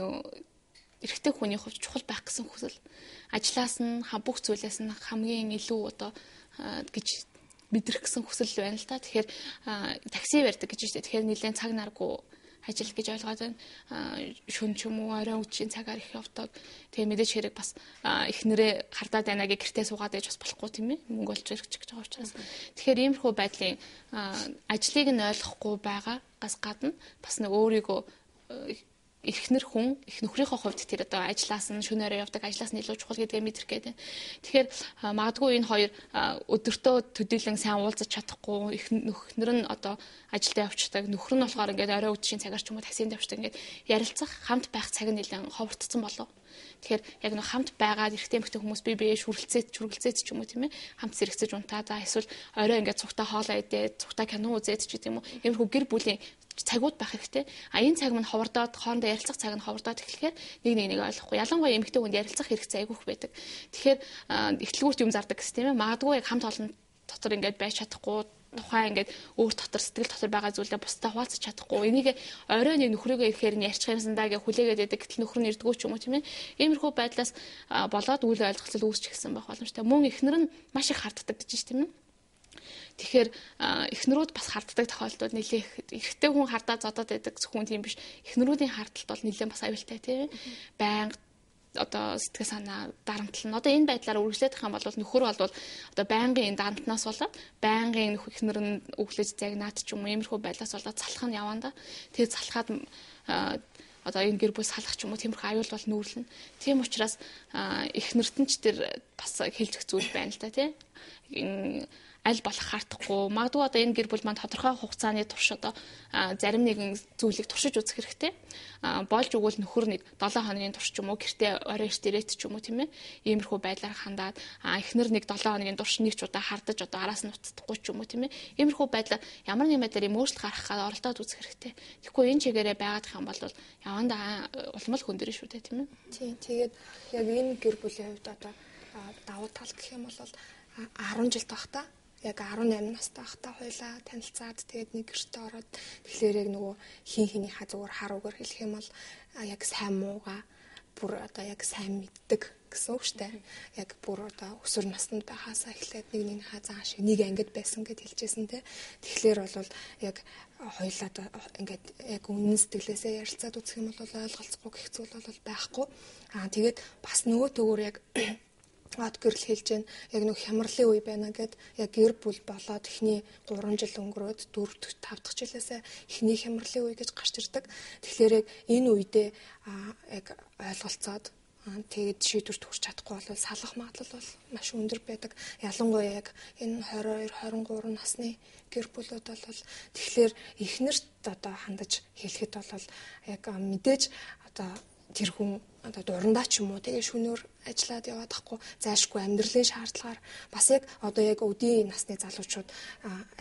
эрэгтэй хүний хувьд чухал байх гэсэн хүсэл. Ажлаас нь бүх зүйлээс нь хамгийн илүү одоо гэж мэдрэх гэсэн хүсэл байна л та. Тэгэхээр такси барьдаг гэж байна. Тэгэхээр нэлээд цаг наргүй ажил гэж ойлгоод байна. Шүн ч юм уу оройн үеийн цагаар их явдаг. Тэгээ мэдээж хэрэг бас эхнэрээ хардаад байна гэж гэртээ суугаад байж бас болохгүй тийм ээ. Мөнгө олж ирэх гэж байгаа учраас. Тэгэхээр иймэрхүү байдлын ажлыг нь ойлгохгүй байгаагаас гадна бас нэг өөрийгөө эхнэр хүн их нөхрийнхөө хувьд тэр одоо ажлаас нь шөнөөрөө явдаг ажлаас нь илүү чухал гэдгээ мэдрэх гэдэг. Тэгэхээр магадгүй энэ хоёр өдөртөө төдийлөн сайн уулзаж чадахгүй нөхнөр нь одоо ажилдаа явчихдаг нөхөр нь болохоор ингээд орой үдшийн цагаар ч юм уу таксинд явчихдаг ингээд ярилцах хамт байх цаг нь нэлээд ховортсон болов. Тэгэхээр яг нэг хамт байгаад эрэгтэй эмэгтэй хүмүүс бие шүргэлцээд ч юм уу тийм ээ хамт зэрэгцэж унтаа за эсвэл орой ингээд цугтаа хоолоо идээд цугтаа кино үзээд ч гэдэг юм уу иймэрхүү гэр бүлийн цагууд байх хэрэгтэй. Энэ цаг мань ховордоод хоорондоо ярилцах цаг нь ховордоод эхлэхээр нэг ойлгохгүй. Ялангуяа эмэгтэй хүнд ярилцах хэрэгцээ айгүйх байдаг. Тэгэхээр ихтлгүүрт юм зардаг гэсэн тийм ээ. Магадгүй яг хамт олон дотор ингээд байж чадахгүй тухайн ингээд өөр дотор сэтгэл дотор байгаа зүйлээ бусдаа хуваалцах чадахгүй. Энийг орой нэг нөхрийгөө ирэхээр нь ярьчих юмсан даа гэж хүлээгээд байдаг. Гэтэл нөхөр нь ирдгүү ч юм уу тийм ээ. Иймэрхүү байдлаас болоод үйл ойлголцол үүсч эхэлсэн байх боломжтой. Мөн эхнэр нь маш их харддаг гэж тийм ээ. Тэгэхээр эхнэрүүд бас харддаг тохиолдол нэлээх эрэгтэй хүн хардаад зодоод байдаг зөвхөн тийм биш. Эхнэрүүдийн хардталт бол нэлээд бас аюултай тийм байнга одоо сэтгэл санаа дарамтлал нь одоо энэ байдлаар үргэлжлэх юм бол нөхөр бол одоо байнгын энэ дарамтнаас болоод байнгын эхнэр нь өглөөж загнаад ч юм уу иймэрхүү байдлаас болоод залхах нь яванда. Тэгээд залхаад одоо энэ гэр бүл салах ч юм уу тиймэрхүү аюул бол нүүрлэн. Тийм учраас эхнэрт нь ч тэр бас хэлжих зүйл байна л да тийм аль болох хартахгүй. Магадгүй одоо энэ гэр бүл маань тодорхой хугацааны турш одоо зарим нэгэн зүйлийг туршиж үзэх хэрэгтэй. Болж өгвөл нөхөр нэг 7 хоногийн турш ч юм уу гэртээ орой эрт ирээд ч юм уу тийм ээ. Иймэрхүү байдлаар хандаад эхнэр нэг 7 хоногийн турш нэг ч удаа хардаж одоо араас нь уцдахгүй ч юм уу тийм ээ. Иймэрхүү байдлаар ямар нэг байдлаар юм өөрчлөлт гаргах гад оролдоод үзэх хэрэгтэй. Тэгэхгүй энэ чигээрээ байгаад их юм бол явандаа улам л хөндөрнө шүү дээ тийм ээ. Тийм. Тэгээд яг энэ гэр бүлийн хувьд одоо давуу тал гэх юм бол 10 жил тахта яг 18 настай байхдаа хойлоо танилцаад тэгээд нэг гэртээ ороод тэгэхээр яг нөгөө хинхнийхээ зүгээр хар угаар хэлэх юм бол яг сайн мууга бүр одоо яг сайн мэддэг гэсэн үг шүү дээ. Яг бүр одоо өсвөр наснд байхаасаа эхлээд нэгнийхээ зан шиг нэг ангид байсан гэд хэлжсэн те. Тэгэхээр бол яг хойлоо одоо ингээд яг үнэн сэтгэлээсээ ярилцаад үзэх юм бол ойлголцохгүй гэх зүйл бол байхгүй. Тэгээд бас нөгөө төгөөр яг ад гэрэл хэлж гэн яг нэг хямралын үе байна гэд яг гэр бүл болоод эхний 3 жил өнгөрөөд 4 5 дахь жилээсээ эхний хямралын үе гэж гарч ирдэг. Тэгэхээр яг энэ үедээ яг ойлголцоод тэгээд шийдвэр төгсч чадахгүй бол салах магадлал бол маш өндөр байдаг. Ялангуяа яг энэ 22 23 насны гэр бүлүүд бол тэгэхээр эхнэрт одоо хандаж хэлэхэд бол яг мэдээж одоо тэр хүн одоо дурандаа ч юм уу тэгээ шөнөөр ажиллаад яваад ахгүй зайлшгүй амьдралын шаардлагаар бас яг одоо яг өдийн насны залуучууд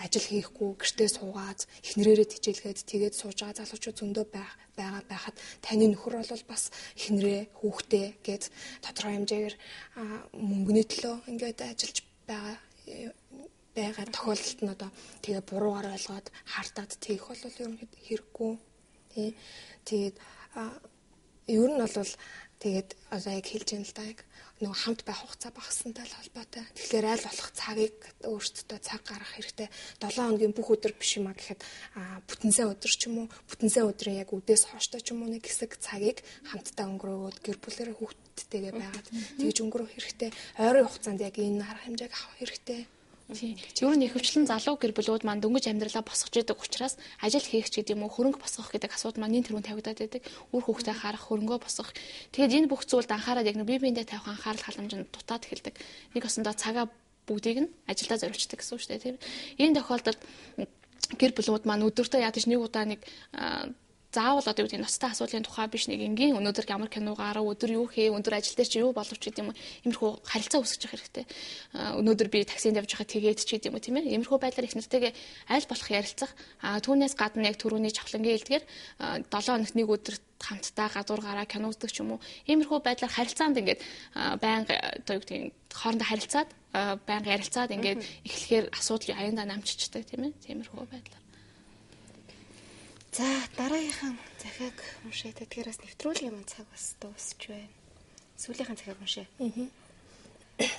ажил хийхгүй гэртээ суугаад эхнэрээрээ тижээлгээд тэгээд сууж байгаа залуучууд зөндөө байхад таны нөхөр бол бас эхнэрээ хүүхдээ гээд тодорхой хэмжээгээр мөнгөний төлөө ингээд ажиллаж байгаа тохиолдолд нь одоо тэгээ буруугаар ойлгоод хартаад тэгэх бол ерөнхийдөө хэрэггүй тий тэгээд ер нь бол тэгээд одоо яг хэлж юм л да яг нөгөө хамт байх хугацаа багассантай л холбоотой. Тэгэхээр аль болох цагийг өөрсдөө цаг гаргах хэрэгтэй. 7 хоногийн бүх өдөр биш юм а гэхэд бүтэн сайн өдөр ч юм уу бүтэн сайн өдрийн яг үдээс хооштой ч юм уу нэг хэсэг цагийг хамтдаа өнгөрөөгөөд гэр бүлэрээ хүүхдтэйгээ байгаад тэгж өнгөрөх хэрэгтэй. Ойрын хугацаанд яг энэ арга хэмжээг авах хэрэгтэй. Тийм. Ер нь ихэвчлэн залуу гэр бүлүүд маань дөнгөж амьдралаа босгож идэг учраас ажил хийх ч гэдэг юм уу хөрөнгө босгох гэдэг асуудал маань нэн тэрүүн тавигдаад байдаг. Үр хүүхдээ харах, хөрөнгөө босгох. Тэгээд энэ бүх зүйлд анхаарал яг бие биендээ тавих анхаарал халамжинд дутаад эхэлдэг. Нэг осондоо цагаа бүгдийг нь ажилдаа зориулчихдаг гэсэн үг шүү дээ, тийм. Энэ тохиолдолд гэр бүлүүд маань өдөртөө ядаж нэг удаа нэг заавал одоо юу гэдэг ноцтой асуудлын тухай биш нэг энгийн өнөөдөр ямар кино гарав, өдөр юу хээ, өндөр ажил дээр чи юу боловч гэдэг юм уу. Иймэрхүү харилцаа үүсгэж явах хэрэгтэй. Өнөөдөр би таксинд явж байхад тэгээд ч гэдэг юм уу, тийм ээ. Иймэрхүү байдлаар их нэртэйгээ аль болох ярилцах. Түүнээс гадна яг түрүүний чавхлангийн хэлдгээр 7 хоногт нэг өдөр хамтдаа гадуур гараа кино үздэг ч юм уу. Иймэрхүү байдлаар харилцаанд ингээд байнга одоо юу гэдэг хоорондоо харилцаад байнга ярилцаад ингээд эхлэхээр асуудал аяндаа намччихдаг, тийм ээ. Тиймэрхүү байдлаар. За дараагийнхаа захиаг уншаа. Тэгэхээр бас нэвтрүүлгийн юм цаг бас дуусч байна. Сүүлийнхэн захиаг уншаа.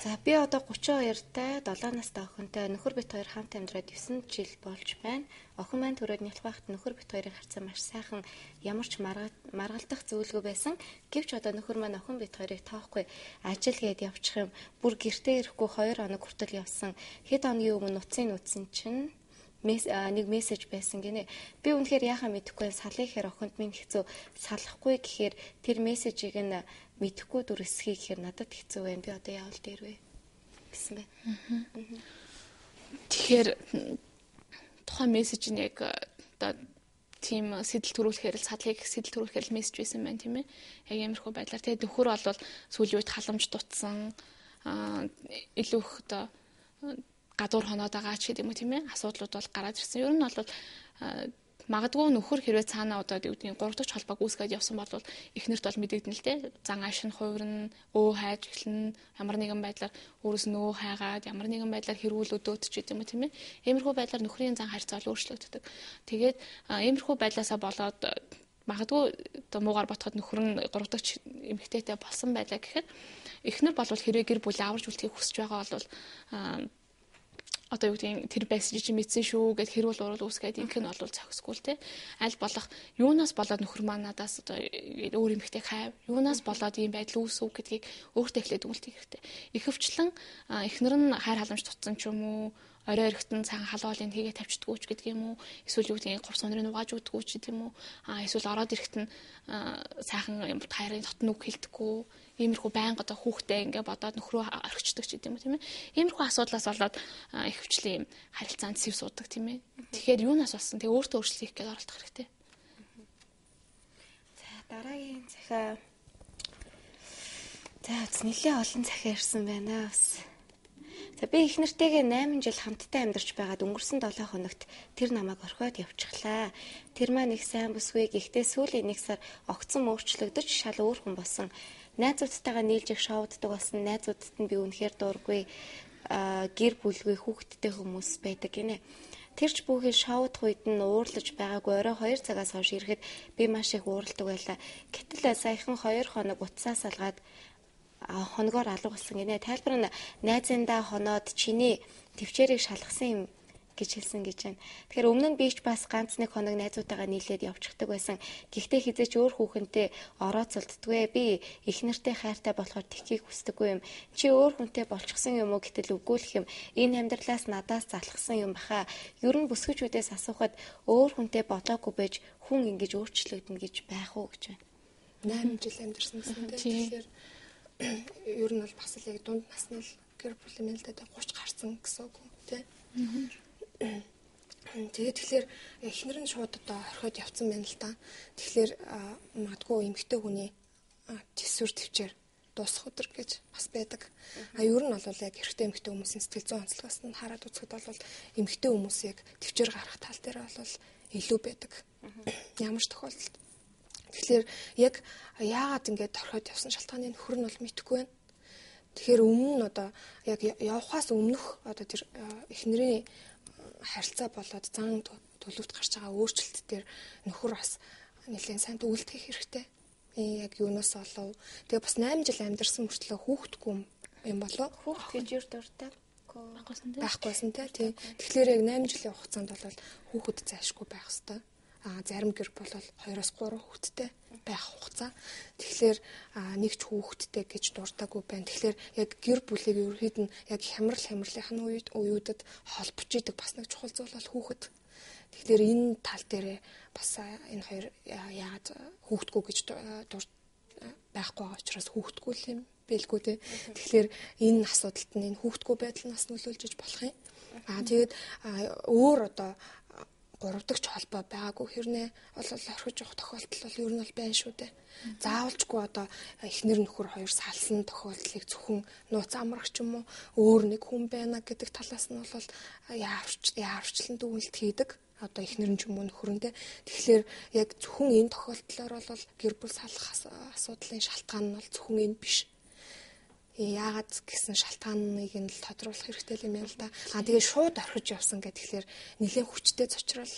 За би одоо 32-тай 7 настай охинтой нөхөр бит хоёр хамт амьдраад 9 жил болж байна. Охин маань төрөөд нялх байхад нөхөр бит хоёрын харьцаа маш сайхан ямар ч маргалдах зөвлөгөө байсан. Гэвч одоо нөхөр маань охин бит хоёрыг тоохгүй ажил гээд явчих юм. Бүр гэртээ ирэхгүй 2 хоног хүртэл явсан. Хэд хоногийн өмнө нуцын үтсэн чинь нэг мессеж байсан гинэ. Би үнэхээр яхаа мэдэхгүй салын ихэр охинд минь хэцүү салахгүй гэхээр тэр мессежийг нь мэдэхгүй дүр эсхий гэхээр надад хэцүү байна. Би одоо яавал дээр вэ гэсэн байна. Тэгэхээр тухайн мессеж нь яг одоо тийм сэтэл төрүүлэхээр л садлыг сэтэл төрүүлэхээр л мессеж байсан байна тийм ээ. Яг иймэрхүү байдлаар тэгээд нөхөр бол сүүлийн үед халамж дутсан илүү их одоо гадуур хоноод байгаа ч гэдэг юм уу тийм ээ. Асуудлууд бол гараад ирсэн. Ер нь бол магадгүй нөхөр хэрвээ цаанаа одоо гэдэг 3 дахь холбоог үүсгээд явсан бол эхнэрт бол мэдэгдэн л дээ. Зан ашин хувирна, өө хайж эхлэн ямар нэгэн байдлаар өөрөөс нь өө хайгаад ямар нэгэн байдлаар хэрүүл өдөөд ч гэдэг юм уу тийм ээ. Иймэрхүү байдлаар нөхрийн зан харьцаа бол өөрчлөгддөг. Тэгээд иймэрхүү байдлаасаа болоод магадгүй одоо муугар ботход нөхөр нь 3 дахь эмэгтэйтэй болсон байлаа гэхэд эхнэр бол хэрвээ гэр бүлээ аварж үлдэхийг хүсэж байгаа бол одоо юу гэдэг тэр байсан чи мэдсэн шүү гэд хэрүүл урал үүсгээд инх нь бол зохисгүй л те аль болох юунаас болоод нөхөр маань надаас одоо өөр эмэгтэй хайв юунаас болоод ийм байдал үүсв гэдгийг өөртөө эхлээд дүгнэлт хийх хэрэгтэй. Ихэвчлэн эхнэр нь хайр халамж тутсан ч юм уу орой өрхтөн цагаан халуулын хийгээ тавьчихдггүй ч гэдэг юм уу эсвэл юу гэдэг гурс өнрийг угааж өгдөггүй ч гэдэг юм уу эсвэл ороод ирэхэд нь сайхан юм хайрын дотн үг хэлдэггүй иймэрхүү байнга одоо хүүхдээ ингээ бодоод нөхрөө орхичдаг ч гэдэг юм уу тийм ээ. Иймэрхүү асуудлаас болоод ихэвчлэн харилцаанд сэв суудаг тийм ээ. Тэгэхээр юунаас болсон тэгээ өөртөө өөрчлөлт хийх гээд оролдох хэрэгтэй. За дараагийн захиа. За нэлээд олон захиа ирсэн байна бас. За би их нэртэйгээ 8 жил хамтдаа амьдарч байгаад өнгөрсөн 7 хоногт тэр намайг орхиод явчихлаа. Тэр маань их сайн бүсгүй гэхдээ сүүлийн 1 сар огцон өөрчлөгдөж шал өөр хүн болсон. Найзуудтайгаа нийлж их шоуддаг болсон. Найзуудад нь би үнэхээр дуургүй гэр бүлгүй хүүхэдтэй хүмүүс байдаг гинэ. Тэрч бүхий шоудах үед нь уурлаж байгаагүй орой 2 цагаас хойш ирэхэд би маш их уурладаг байлаа. Гэтэл саяхан 2 хоног утсаа салгаад хоногоор алга болсон гинэ. Тайлбар нь найзындаа хоноод чиний төвчээрийг шалгасан юм гэж хэлсэн гэж байна. Тэгэхээр өмнө нь би ч бас ганц нэг хоног найзуудтайгаа нийлээд явчихдаг байсан. Гэхдээ хизээч өөр хүүхэнтэй орооцолддгүй. Би их нэртэй хайртай болохоор тхийг хүсдэггүй юм. Чи өөр хүнтэй болчихсон юм уу гэтэл үгүй л юм. Энэ амьдралаас надаас залхсан юм баха. Ер нь бүсгүйчүүдээс асуухад өөр хүнтэй болоогүй байж хүн ингэж өөрчлөгдөнө гэж байх уу гэж байна. 8 жил амьдэрсэн гэсэн тэгэхээр ер нь бол бас л яг дунд насны гэр бүл юм л да 30 гарсан гэсэн үг тий. Тэгээд тэгэхээр эхнэр нь шууд одоо орхиод явцсан байна л да. Тэгэхээр магадгүй эмэгтэй хүний төсвөр төвчээр дуусах өдөр гэж бас байдаг. Ер нь бол яг эрэгтэй эмэгтэй хүмүүсийн сэтгэл зүйн онцлогоос нь хараад үзэхэд бол эмэгтэй хүмүүс яг төвчээр гарах тал дээр бол илүү байдаг. Ямар ч тохиолдолд. Тэгэхээр яг яагаад ингэж орхиод явсан шалтгааны нөхөр нь бол мэдэхгүй байна. Тэгэхээр өмнө нь одоо яг явхаас өмнөх одоо тэр эхнэрийн харилцаа болоод зан төлөвт гарч байгаа өөрчлөлт дээр нөхөр бас нэлээд сайн дүгэлт хийх хэрэгтэй. Яг юунаас олов. Тэгээ бас 8 жил амьдарсан мөртлөө хүүхдгүй юм болоо. Хүүхд гэж юу дуртай байхгүйсэн тий. Тэгэхээр яг 8 жилийн хугацаанд бол хүүхэд зайшгүй байх хэвээр. зарим гэр бол 2-3 хүүхэдтэй байх хугацаа. Тэгэхээр нэг ч хүүхэдтэй гэж дуртаагүй байна. Тэгэхээр яг гэр бүлийг ерөөд нь яг хямралын үеүүдэд холбож идэг бас нэг чухал зүйл бол хүүхэд. Тэгэхээр энэ тал дээр бас энэ хоёр яагаад хүүхдгүү гэж байхгүй байгаа учраас хүүхдгүү юм бэлгүй те. Тэгэхээр энэ асуудалд нь энэ хүүхдгүү байдал нас нөлөөлж болох юм. Тэгээд өөр одоо 3 дахь холбоо байгаагүй хэрнээ бол орхиж явах тохиолдол бол ер нь бол байна шүү дээ. Заавалжгүй одоо эхнэр нөхөр хоёр салсан тохиолдлыг зөвхөн нууц амрах ч юм уу өөр нэг хүн байна гэдэг талаас нь бол яавчлан дүгнэлт хийдэг. Одоо эхнэр нь ч юм уу нөхөрөндөө. Тэгэхээр яг зөвхөн энэ тохиолдлоор бол гэр бүл салах асуудлын шалтгаан нь бол зөвхөн энэ биш. Яагаад гэсэн шалтгааныг нь л тодруулах хэрэгтэй юм байна л да. Тэгээ шууд орхиж явсан гэхэлэр нэлээд хүчтэй цочрол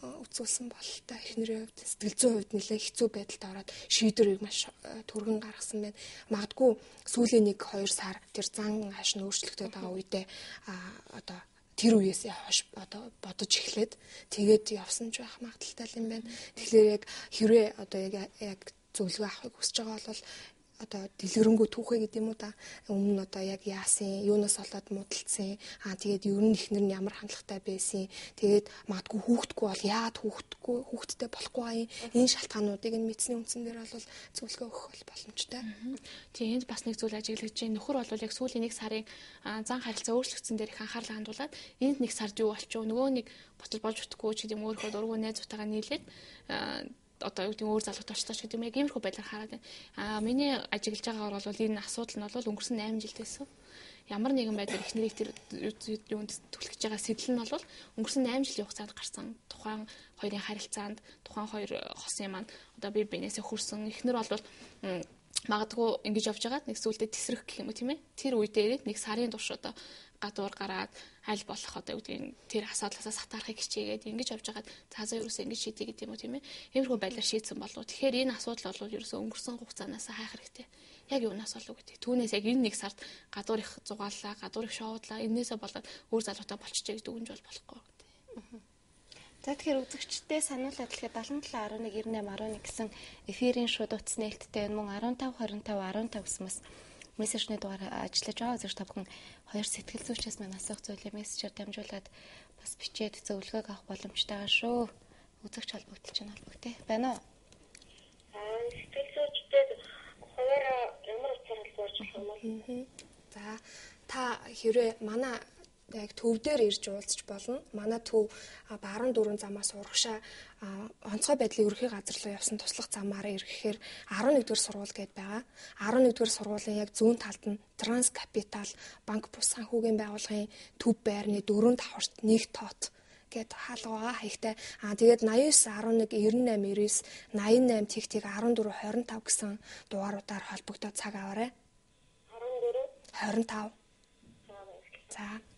үзүүлсэн бололтой. Эхнэрийн хувьд сэтгэл зүйн хувьд нэлээд хэцүү байдалд ороод шийдвэрийг маш түргэн гаргасан байна. Магадгүй сүүлийн 1-2 сар тэр зан хааш нь өөрчлөгдөд байгаа үедээ одоо тэр үеэс хойш одоо бодож эхлээд тэгээд явсан ч байх магадaltaй юм байна. Тэгэхээр яг хэрвээ одоо яг зөвлөгөө авахыг хүсэж байгаа бол одоо дэлгэрэнгүй түүхээ гэдэг юм уу да. Өмнө нь одоо яг яасан, юунаас болоод муудалцсан. Тэгээд ер нь эхнэр нь ямар хандлагатай байсан. Тэгээд магадгүй хүүхдгүй бол яагаад хүүхдтэй болохгүй энэ шалтгаануудыг нь мэдсэний үндсэн дээр бол зөвлөгөө өгөх бол боломжтой. Тийм энд бас нэг зүйл ажиглаж байна. Нөхөр бол яг сүүлийн 1 сарын зан харилцаа өөрчлөгдсөн дээр их анхаарлаа хандуулад энд 1 сард юу болчих вэ? Нөгөө нэг ботод болж утггүй ч гэдэг юм өөрийнхөө дургуй найзуудтайгаа нийлээд одоо юу гэдэг өөр залуутай очлооч гэдэг юм яг иймэрхүү байдлаар хараад байна. Миний ажиглаж байгаагаар бол энэ асуудал нь бол өнгөрсөн 8 жил байсан. Ямар нэгэн байдлаар эхнэрийг тэр юунд түлхэж байгаа сэтэл нь бол өнгөрсөн 8 жилийн хугацаанд гарсан тухайн хоёрын харилцаанд тухайн хоёр хосын маань одоо бие биенээсээ хүрсэн эхнэр бол магадгүй ингэж явж байгаад нэг зүйлдээ тесрэх гэх юм уу тийм ээ. Тэр үедээ ирээд 1 сарын турш одоо гадуур гараад аль болох одоо үүдгийн тэр асуудлаасаа сатаарахыг хичээгээд ингэж явж байгаад цаазаа юусаа ингэж шийдэе гэдэг юм уу тийм ээ. Иймэрхүү байдлаар шийдсэн болов. Тэгэхээр энэ асуудал бол ерөөсөө өнгөрсөн хугацаанаас хайх хэрэгтэй. Яг юунаас болов гэдэг. Түүнээс яг энэ 1 сард гадуур их зугааллаа, гадуур их шоудлаа. Энээсээ болоод өөр залуутай болчихжээ гэдэг үгнж бол болохгүй. За тэгэхээр үзэгчдээ сануулад хэлэхэд 77119811 гэсэн эфирийн шууд утас нээлттэй мөн 1525 15 гэсэн мессежний дугаар ажиллаж байгаа үзэгч та бүхэн хоёр сэтгэл зүйчээс маань асуух зүйлээ мессежээр дамжуулаад бас бичээд зөвлөгөөг авах боломжтой байгаа шүү. Үзэгч холбогдолч нь холбогдъё. Байна уу? Сэтгэл зүйчтэй хуваараа ямар утгаар холбооч болох юм бол? За та хэрвээ манай яг төв дээр ирж уулзч болно. Манай төв баруун дөрвөн замаас урагшаа онцгой байдлын ерөнхий газар руу явсан туслах замаараа ирэхээр 11-р сургууль гээд байгаа. 11-р сургуулийн яг зүүн талд нь Транс Капитал банк бус санхүүгийн байгууллагын төв байрны 4-5-т нэг тоот гээд хаалга байгаа хаягтай. Тэгээд 89 11 98 99 88 тэгтийг 14 25 гэсэн дугааруудаар холбогдоод цаг аваарай. 14 25.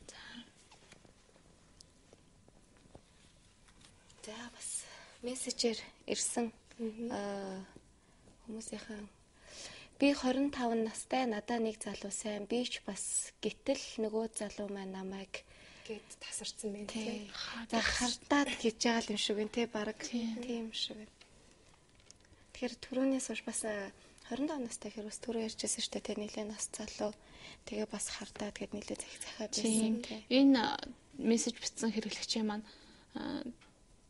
За бас мессежээр ирсэн хүмүүсийнхэн би 25 настай надаа нэг залуу сайн би ч бас гэтэл нөгөө залуу маань намайг гээд тасарсан байна тийм. За хардаад гэж байгаа юм шиг байна те баг тийм шиг байна. Тэгэхээр түрүүнээс хойш бас 25 настай хэрвээс түрүү ярьжсэн шүү дээ те нэлээд нас залуу тэгээ бас хардаад гэд нэлээд захиад байсан те. Энэ мессеж бичсэн хэрэглэгчийн маань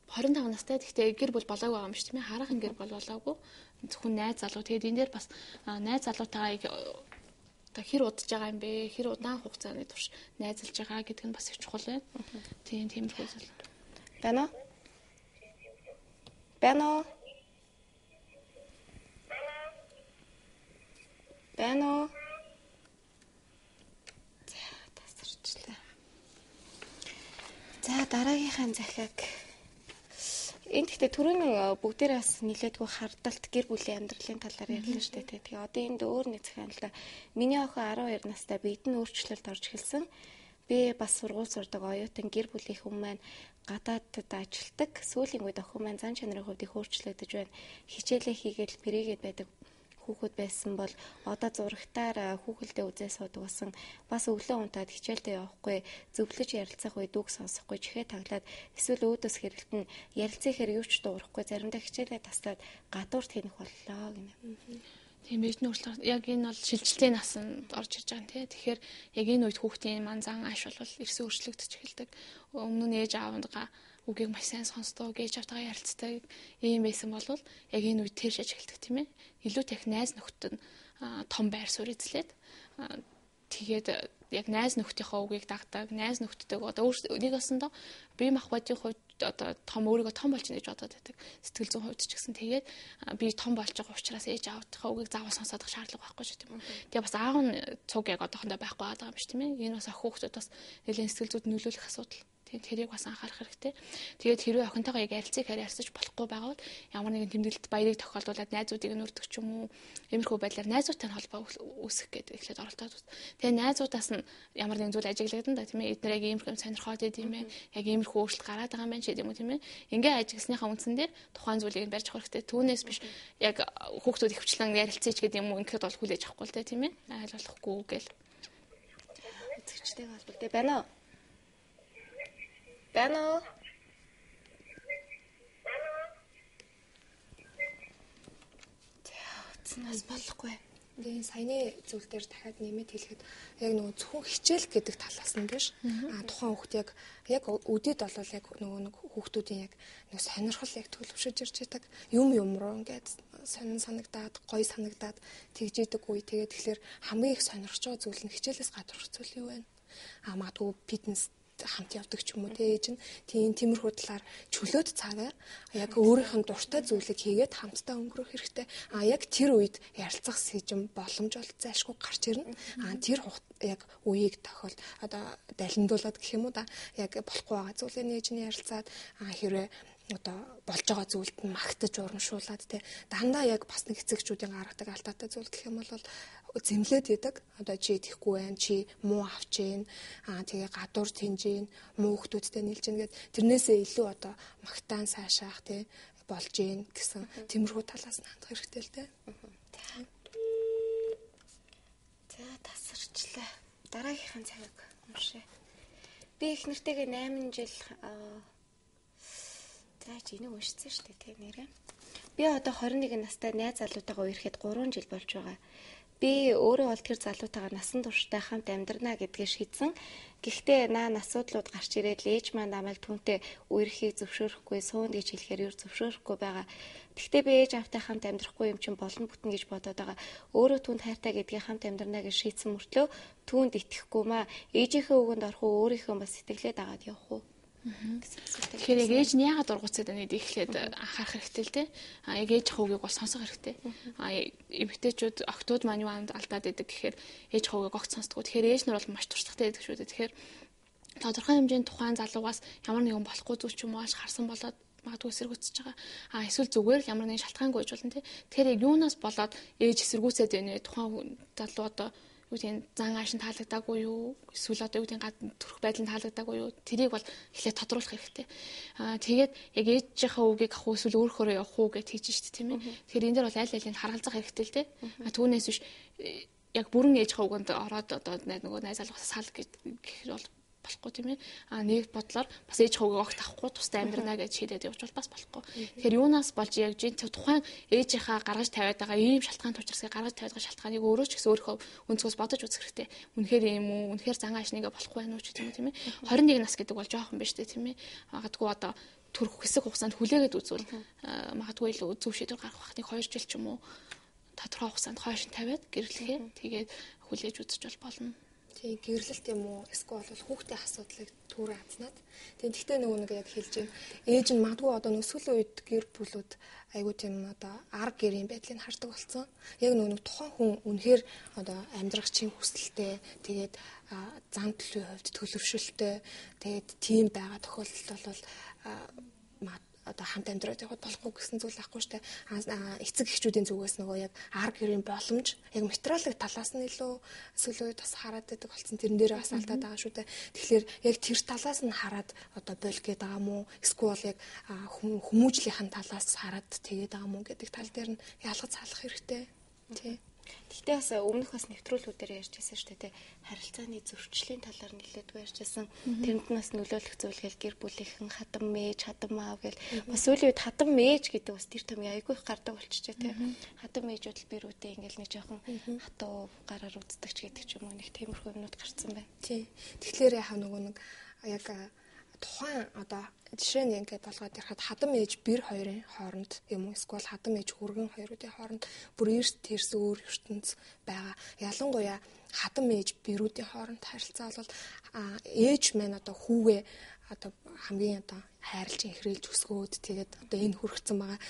25 настай гэхдээ гэр бүл болоогүй байгаа юм шүү дээ. Хараахан гэр бол болоогүй. Зөвхөн найз залуу. Тэгээд энэ дээр бас найз залуутайгаа одоо хэр удаж байгаа юм бэ? Хэр удаан хугацааны турш найзалж байгаа гэдэг нь бас их чухал байна. Тийм зүйл. Байна уу? Байна уу? Байна уу? За тасарчлаа. За дараагийнхаа захиаг энд гэхдээ түрүүний бүгдээрээ бас нилээдгүй хардалт гэр бүлийн амьдралын талаар ярьлаа шүү дээ. Тэгээ одоо энд өөр нэг захиан л да. Миний охин 12 настай биедэн өөрчлөлт орж эхэлсэн. Би бас сургууль сурдаг оюутан гэр бүлийн хүн маань гадаадд ажилдаг. Сүүлийн үед охин маань зан чанарын хувьд их өөрчлөгдөж байна. Хичээлээ хийгээд мэрийгээд байдаг хүүхэд байсан бол одоо зурагтаар хүүхэлдээ үзээ суудаг болсон. Бас өглөө унтаад хичээлдээ явахгүй, зөвлөж ярилцах үед үг сонсохгүй, чихээ таглаад эсвэл өөдөөс хэрэлтэн ярилцах хэрэг юу ч дуурахгүй, заримдаа хичээлээ таслаад гадуурт хийнэх боллоо гинэ. Тийм байж нүрслэр яг энэ бол шилжилтийн насанд орж иж байгаа юм тий. Тэгэхээр яг энэ үед хүүхдийн маань зан ааш бол эрсээ өөрчлөгдөж эхэлдэг. Өмнө нь ээж аавгаа үгийг маш сайн сонсдог, ээж аавтайгаа ярилцдаг ийм байсан бол яг энэ үед тэр шиж эхэлдэг тийм ээ. Илүү тех найз нөхдөд нь том байр суурь эзлээд тэгээд яг найз нөхдийнхөө үгийг дагдаг, найз нөхдөдөө одоо нэг осондоо бие махбодын хувьд одоо том өөрийгөө том болж нэж бодоод байдаг. Сэтгэл зүйн хувьд ч гэсэн тэгээд би том болж байгаа учраас ээж аавынхаа үгийг заавал сонсох шаардлага байхгүй шүү тийм үү. Тэгээ бас аав нь цуг яг одоохондоо байхгүй байгаа юм биш тийм ээ. Энэ бас ах хүүхдүүд бас нэлээд сэтгэл зүйд нөлөөлөх асуудал. Тэгээд тэрийг бас анхаарах хэрэгтэй. Тэгээд хэрвээ охинтойгоо яг ярилцаж болохгүй байгаа бол ямар нэгэн тэмдэглэлт баярыг тохиолдуулаад найзуудыг нь өрдөг ч юм уу, иймэрхүү байдлаар найзуудтай холбоо үүсгэх гэдэг эхлээд оролдоод байна. Тэгээд найзуудаас нь ямар нэгэн зүйл ажиглагдана да тийм ээ. Эдгээр яг иймэрхүү сонирхоод идэм юм. Яг иймэрхүү өөрчлөлт гараад байгаа юм байна ч гэдэг юм уу тийм ээ. Ингээ ажигласныхаа үндсэн дээр тухайн зүйлийг нь барьж авах хэрэгтэй. Түүнээс биш яг хүүхдүүд ихвчлэн ярилцээч гэдэг юм уу ингээд бол хүлээж авахгүй л дээ тийм ээ. Айл болохгүй гэл. Үзэгчтэй холбоотой байна уу? Бано. Тэвцнээс болохгүй. Тэгээ саяны зүйл дээр дахиад нэмээд хэлэхэд яг нөгөө зөвхөн хичээл гэдэг талаас нь биш. Тухайн хүүхд яг өдөд бол яг нөгөө хүүхдүүдийн яг нөгөө сонирхол яг төлөвшөж ирж байдаг. Юм руу ингээд сонин санагдаад, гоё санагдаад тэгж идэг үе. Тэгээд тэгэхээр хамгийн их сонирхож байгаа зүйл нь хичээлээс гадуурх зүйл юу вэ? Магадгүй фитнес хамт явдаг ч юм уу ээж нь тиймэрхүү талаар чөлөөт цагаа яг өөрийнх нь дуртай зүйлийг хийгээд хамтдаа өнгөрөх хэрэгтэй. Яг тэр үед ярилцах сэжим боломж бол зайлшгүй гарч ирнэ. Тэр яг үеийг одоо далиндуулаад гэх юм уу да яг болохгүй байгаа зүйлээ нээж нь ярилцаад хэрвээ одоо болж байгаа зүйлд нь магтаж урамшуулад те дандаа яг бас нэг эцэгчүүдийн гаргадаг алдаатай зүйл гэх юм бол зэмлээд идэг. Одоо чи идэхгүй байх, чи муу авч ийн, тэгээ гадуур тэнж ийн, муу хүмүүстэй нийлж ийн гэд тэрнээсээ илүү одоо магтаан сайшаах тий болж ийн гэсэн тиймэрхүү талаас нь хандах хэрэгтэй л дээ. За тасарчлаа. Дараагийнхын цагийг уншъя. Би их нэртэйгээ 8 жил за чи энийг уншсан шүү дээ тий нэрээ. Би одоо 21 настай найз залуутайгаа үерхэд 3 жил болж байгаа. Би өөрөө бол тэр залуутайгаа насан туршдаа хамт амьдрнаа гэдгээ шийдсэн. Гэхдээ асуудлууд гарч ирээд л ээж маань намайг түүнтэй үерхийг зөвшөөрөхгүй, суун гэж хэлэхээр юу зөвшөөрөхгүй байгаа. Гэхдээ би ээж автай хамт амьдрахгүй юм чинь болон бүтэн гэж бодоод байгаа. Өөрөө түүнд хайртай гэдгийг хамт амьдрнаа гэж шийдсэн мөртлөө түүнд итгэхгүй маа. Ээжийнхээ үгэнд орох уу, өөрийнхөө бас сэтгэлээд агаад явах уу? Тэгэхээр яг ээж нь яагаад ургуцаад байгааг эхлээд анхаарах хэрэгтэй л дээ. Яг ээж хавьгийг бол сонсох хэрэгтэй. Эмэгтэйчүүд охтууд маань юу алдаад байдаг гэхээр ээж хавьгийг огт сонсдоггүй. Тэгэхээр ээж нар бол маш туршлагатай байдаг шүү дээ. Тэгэхээр тодорхой хэмжээний тухайн залуугаас ямар нэгэн болохгүй зүйл ч юм уу харсан болоод магадгүй эсэргүүцэж байгаа. Эсвэл зүгээр л ямар нэгэн шалтгаангүй гэж болно тий. Тэгэхээр яг юунаас болоод ээж эсэргүүцээд байна вэ? Тухайн залуу одоо юу тийм зан ааш нь таалагдаагүй юу? Эсвэл одоо юу тийм төрөх байдал нь таалагдаагүй юу? Тэрийг бол эхлээд тодруулах хэрэгтэй. Тэгээд яг ээжийнхээ үгийг авах эсвэл өөрөөрөө явах уу гэж хийж штэ тийм ээ. Тэгэхээр энэ дэр бол аль алийг харгалзах хэрэгтэй л дээ. Түүнээс биш яг бүрэн ээжийнхээ үгэнд ороод одоо нөгөө найз залгаас сал гэх бол болохгүй тийм ээ. Нэг бодлоор бас ээж хавьгийг огт авахгүй тустай амьдрнаа гэж шийдээд явж бол бас болохгүй. Тэгэхээр юунаас болж яг тухайн ээжийнхаа гаргаж тавиад байгаа ийм шалтгаан тулчирсыг гаргаж тавиад байгаа шалтгааныг өөрөө ч гэсэн өөрийнхөө өнцгөөс бодож үзэх хэрэгтэй. Үнэхээр ийм үү? Үнэхээр зан ааш нэгэ болохгүй байх уу ч гэдэг юм тийм ээ. 21 нас гэдэг бол жоохон биш тийм ээ. Магадгүй одоо төрөх хэсэг хугацаанд хүлээгээд үзвэл магадгүй илүү зөв шийдвэр гаргах бахныг 2 жил ч юм уу тодорхой хугацаанд хойш нь тавиад гэрлэхээ тэгээд хүлээж үзэж бол болно. Тийм гэрлэлт юм уу эсвэл бол хүүхдийн асуудлыг түрүү хацнаад тэгтээ нөгөө нэг яг хэлж байна. Ээж нь магадгүй одоо нөсгөл үед гэр бүлүүд айгуу тийм одоо арга гэрийн байдлыг хардаг болсон. Яг нөгөө тухайн хүн үнэхээр одоо амьдрах чинь хүсэлтэй тэгээд зан төлөвийн хувьд төлөвшөлтэй тэгээд тийм байгаа тохиолдолд бол одоо хамт амьдраад явах болохгүй гэсэн зүйл ахгүй штэ. Эцэг эхчүүдийн зүгээс нөгөө яг арга гэрийн боломж яг материалын талаас нь илүү эсвэл бас хараад байдаг болсон. Тэрэн дээр бас алдаад байгаа шүү дээ. Тэгэхээр яг тэр талаас нь хараад одоо боль гээд байгаа мó эсвэл яг хүмүүжлийнхэн талаас хараад тэгээд байгаа мó гэдэг тал дээр нь ялгаж салах хэрэгтэй. Тий. Гэхдээ бас өмнөх бас нэвтрүүлгүүдээр ярьжсэн шүү дээ. Харилцааны зөрчлийн талаар нэлээдгүй ярьжсэн. Тэрэнд нь бас нөлөөлөх зүйлгээл гэр бүлийнхэн хадам мэж, хадам аав гэл бас сүүлийн үед хадам мэж гэдэг бас тэр том айгүй их гардаг болчихжээ тий. Хадам мэжүүд л бэрүүтэй ингээл нэг жоохон хатуу гараар үздэг ч гэдэг ч юм уу нэг тиймэрхүү юмнууд гарцсан байна. Тий. Тэгэхээр яхаа нөгөө нэг яг тухайн одоо жишээ нь ингээд болгоод ярихад хадам ээж бэр хоёрын хооронд юм уу эсвэл хадам ээж хүргэн хоёрын хооронд бүр эрс тэрс өөр ертөнц байгаа. Ялангуяа хадам ээж бэрүүдийн хооронд харилцаа бол ээж маань одоо хүүгээ одоо хамгийн одоо хайрлж инхрээлж өсгөөд тэгээд одоо энэ хүргэсэн байгаа.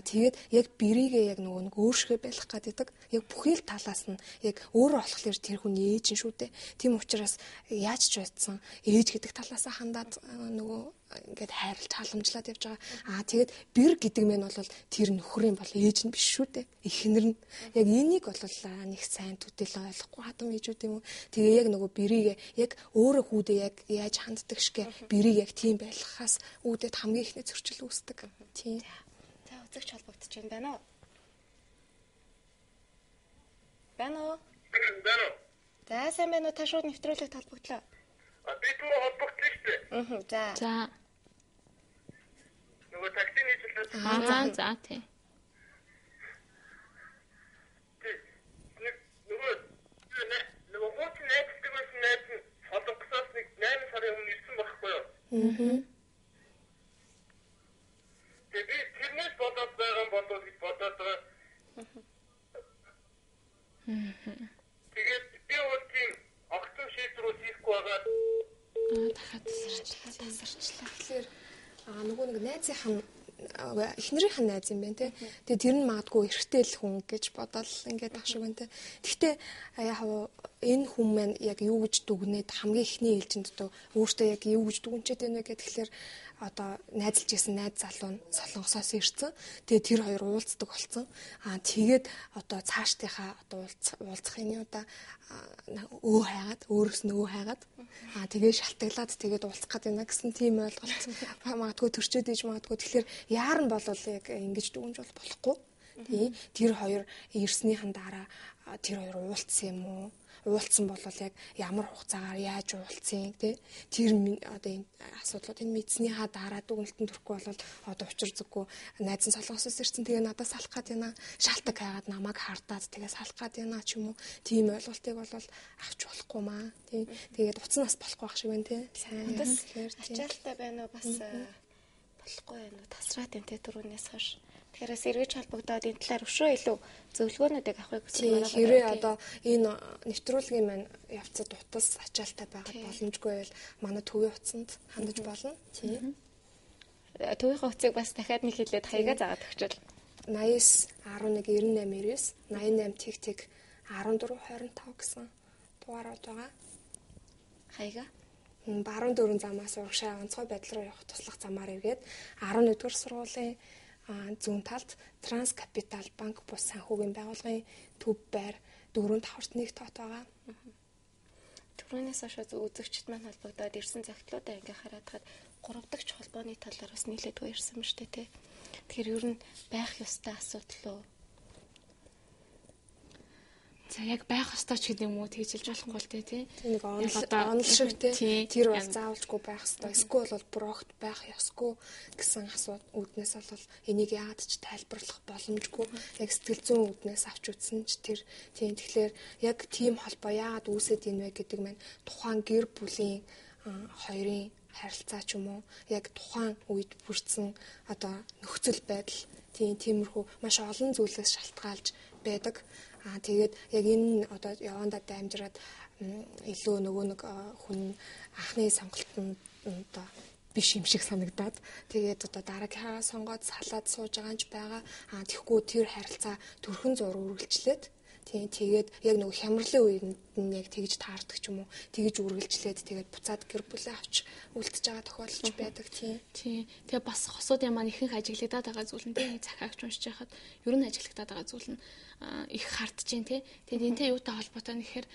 Тэгээд яг бэрийгээ яг нөгөө нэг өөршгөө байлгах гэдэг. Яг бүхий л талаас нь яг өөрөө болохоор тэр хүний ээж нь шүү дээ. Тийм учраас яаж ч байсан ээж гэдэг талаасаа хандаад нөгөө ингээд хайрлж халамжлаад явж байгаа. Тэгээд бэр гэдэг мэн бол тэр нөхрийн бол ээж нь биш шүү дээ. Эхнэр нь. Яг энийг бол нэг сайн төдөл ойлгохгүй хадам ээжүүд юм уу. Тэгээ яг нөгөө бэрийгээ яг өөрөө хүүдээ яг яаж ханддаг шгэ бэрийг яг тийм байлгахаас үүдээд хамгийн ихний зөрчил үүсдэг. Тийм. За үзэгч холбогдож байна уу? Байна уу? Байна уу? За сайн байна уу? Та шууд нэвтрүүлэгт холбогдлоо. Би түрүү холбогдлоо шүү дээ. За. Нөгөө таксины Аа за тий. Нөгөө хууч найздаг байсан найз нь солонгосоос нэг 8 сарын өмнө ирсэн байхгүй юу? Тэгээд би тэрнээс бодоод байгаа юм болов гэж бодоод байгаа. Тэгээд би өөртөө огцом шийдвэрүүд хийхгүй байгаа. Дахиад тасарчлаа. Тэгэхээр нөгөө нэг найзынхан эхнэрийнх нь найз юм байна те. Тэгээ тэр нь магадгүй эргэтэй л хүн гэж бодоод ингээд ах шиг байна те. Гэхдээ яг энэ хүн маань яг юу гэж дүгнээд хамгийн эхний ээлжинд одоо өөртөө яг юу гэж дүгнчихэд байна вэ гэхээр одоо найзалж исэн найз залуу нь солонгосоос ирсэн. Тэгээ тэр хоёр уулздаг болсон. Тэгээд одоо цаашдынхаа одоо уулзахын удаа өө хайгаад өөрөөс нь өө хайгаад тэгээ шалтгаалаад тэгээд уулзах гээд байна гэсэн тийм ойлголт магадгүй төрчөөд иж магадгүй. Тэгэхээр яар нь бол яг ингэж дүгнж болохгүй. Тэр хоёр ирснийхэн дараа тэр хоёр уулзсан юм уу? Уулзсан бол яг ямар хугацаагаар яаж уулзсан тий тэр одоо энэ асуудлууд энэ мэдснийхаа дараа дүгнэлтэн төрөхгүй бол одоо учир зүггүй найз нь солонгосоос ирсэн тэгээ надаас салах гээд байна шалтгаан хайгаад намайг хардаад тэгээ салах гээд байна ч юм уу тийм ойлголтыг бол авч болохгүй маа тий тэгээд уцнаас болохгүй ах шиг байна тий сайн тэгэхээр ачаалттай байна уу бас болохгүй байна уу тасраад энэ тэ түрүүнээс хойш. Тэгэхээр сэргийж холбогдоод энэ талаар өшөө илүү зөвлөгөөнүүдийг авахыг хүсэж байна. Хэрвээ одоо энэ нэвтрүүлгийн маань явцад утас ачаалтай байгаад боломжгүй байвал манай төвийн утсанд хандаж болно. Тийм. Төвийн утсыг бас дахиад нэг хэлээд хаягаа заагаад өгчвөл 89 11 98 98 тэг тэг 1425 гэсэн дугаарууд байгаа. Хаягаа баруун дөрвөн замаас урагшаа онцгой байдал руу явах туслах замаар эргээд 11-р сургуулийн зүүн талд Транскапитал банк бус санхүүгийн байгууллагын төв байр 4-5-1 тоот байгаа. Түрүүнээс хойш үзэгчд маань холбогдоод ирсэн загтлуудаа ингээ хараад хаад 3 дахь холбооны талаар бас нийлээдгүй ирсэн юм шүү дээ тий. Тэгэхээр ер нь байх ёстой асуудал уу? За яг байх ёстой ч гэдэг юм уу тэгж хэлж болохгүй л тий. Нэг онол шиг тий. Тэр бол заавалжгүй байх ёстой. Эсвэл бол бүр огт байх ёсгүй гэсэн асуулт үүднээс бол энийг яагаад ч тайлбарлах боломжгүй. Яг сэтгэл зүйн үүднээс авч үзсэн ч тэр тий. Тэгэхээр яг тийм холбоо яагаад үүсээд ийн вэ гэдэг маань тухайн гэр бүлийн хоёрын харилцаа ч юм уу яг тухайн үед бүрдсэн одоо нөхцөл байдал тиймэрхүү маш олон зүйлээс шалтгаалж байдаг. Тэгээд яг энэ одоо явандаа дамжираад илүү нөгөө нэг хүн анхны сонголтод одоо биш юм шиг санагдаад тэгээд одоо дараагийнхаа сонгоод салаад сууж байгаа юм ч байгаа. Тэгэхгүй тэр харилцаа төрхөн зур үргэлжлээд тэгээд яг нөгөө хямралын үед нь яг тэгж таардаг ч юм уу тэгж үргэлжлээд тэгээд буцаад гэр бүлээ авч үлдчихэж байгаа тохиолдол байдаг тийм. Тэгээ бас хосуудын маань ихэнх ажиглагдаад байгаа зүйл нь тийм захиагч уншиж байхад ер нь ажиглагдаад байгаа зүйл нь их хардж дээ тий. Тэгээд энэтэй юутай холбоотой нэхэр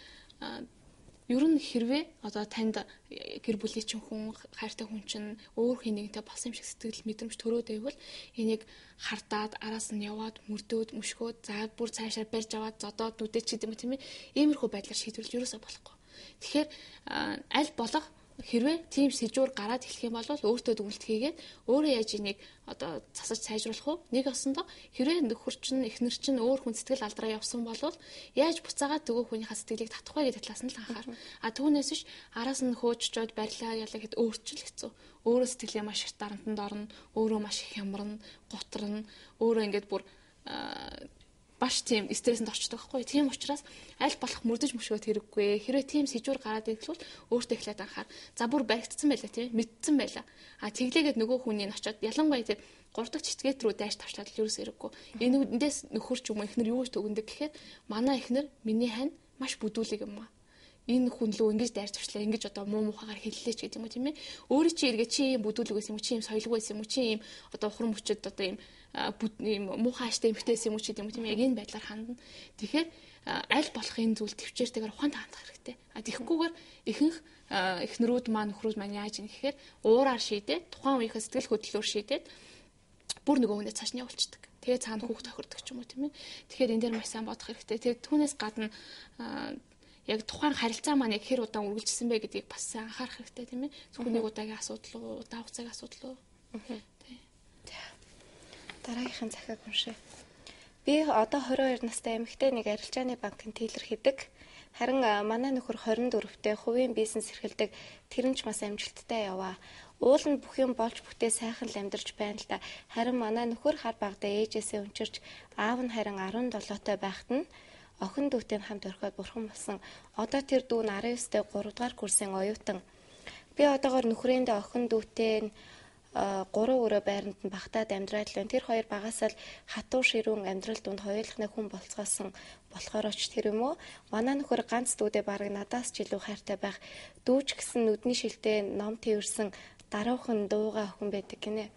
ер нь хэрвээ одоо танд гэр бүлийн чинь хүн, хайртай хүн чинь өөр хинэгтэй болсон юм шиг сэтгэл мэдрэмж төрөөд байвал энийг хардаад араас нь яваад мөрдөөд мөшгөөд за бүр цаашаа барьж аваад зодоод нүдэж ч гэдэм юм тийм ээ. Иймэрхүү байдлаар шийдвэрлэж ерөөсөө болохгүй. Тэгэхээр аль болох хэрвээ тийм сэжүүр гараад эхлэх юм бол өөртөө дүгнэлт хийгээд өөрөө яаж энийг одоо засаж сайжруулах уу? Нэг осондоо хэрвээ нөхөр чинь эхнэр чинь өөр хүн сэтгэл алдраа явсан бол яаж буцаагаад төгөө хүнийхээ сэтгэлийг татах вэ гэдэг талаас нь л анхаар. Түүнээс биш араас нь хөөжчод барьлаа ялаа гэхэд өөрчлөл хэцүү. Өөрөө сэтгэлээ маш их дарамтанд орно, өөрөө маш их хямрна, гутрна, өөрөө ингээд бүр баш тийм стрессэнд орчдөг байхгүй. Тийм учраас аль болох мөрдөж мөшгөөд хэрэггүй. Хэрвээ тийм сэжүүр гараад ирэхвэл өөртөө эхлээд анхаар. За бүр баригдсан байлаа тийм мэдсэн байлаа. Тэглээгээд нөгөө хүний нь очиод ялангуяа тийм 3 дахь читгээд рүү дайш тавчлаад л ерөөс ирэхгүй. Эндээс нөхөр ч юм уу эхнэр юу гэж төгөндөг гэхээр манай эхнэр миний хань маш бүдүүлэг юм аа. Энэ хүн лөө ингэж дайр тавчлаа ингэж одоо муу мухагаар хэллээ ч гэдэг юм уу тийм ээ. Өөрөө чи эргээ чи юм бүдүүлэг байсан юм уу чи юм соёлог байсан юм уу чи юм одоо ухран мөчөд одоо юм муухай аштай эмхтэйс юм уу ч гэдэг юм тийм яг энэ байдлаар хандна. Тэгэхээр аль болох энэ зүйл төвчээртэйгээр ухаан хандах хэрэгтэй. Тэгэхгүйгээр ихэнх эхнэрүүд маань нөхрүүд маань яаж юм гэхээр уураар шийдээд тухайн үеийнхээ сэтгэл хөдлөлөөр шийдээд бүр нөгөө хүнээ цааш нь явуулчихдаг. Тэгээ цаана хүүхд тохирдог ч юм уу тийм ээ. Тэгэхээр энэ дээр маш сайн бодох хэрэгтэй. Тэгээ түүнээс гадна яг тухайн харилцаа маань яг хэр удаан үргэлжилсэн бэ гэдгийг бас сайн анхаарах хэрэгтэй тийм ээ. Зөвхөн нэг удаагийн асуудал уу, удаа хугацаагийн асуудал уу. Дараагийнхын захиаг уншъя. Би одоо 22 настай эмэгтэй нэг арилжааны банкнд тейлэр хийдэг. Харин манай нөхөр 24-тэй хувийн бизнес эрхэлдэг. Тэр нь ч бас амжилттай яваа. Уул нь бүх юм болж бүтээ сайхан л амьдарч байна л да. Харин манай нөхөр хар багада ээжээсээ өнчирч, аав нь харин 17-той байхад нь охин дүүтэй хамт орхиод бурхан болсон. Одоо тэр дүү нь 19-тэй 3 дугаар курсын оюутан. Би одоогоор нөхрөөндөө охин дүүтэй 3 өрөө байранд нь багтаад амьдраад л. Тэр хоёр багасаа л хатуу ширүүн амьдрал дунд хоёулахны хүн болцоосон болохоор ч тэр юм уу. Манай нөхөр ганц дүүдээ бараг надаас ч илүү хайртай байх. Дүүч гэсэн нүдний шилтэй ном тэрсэн даруухан дууга охин байдаг гинэ.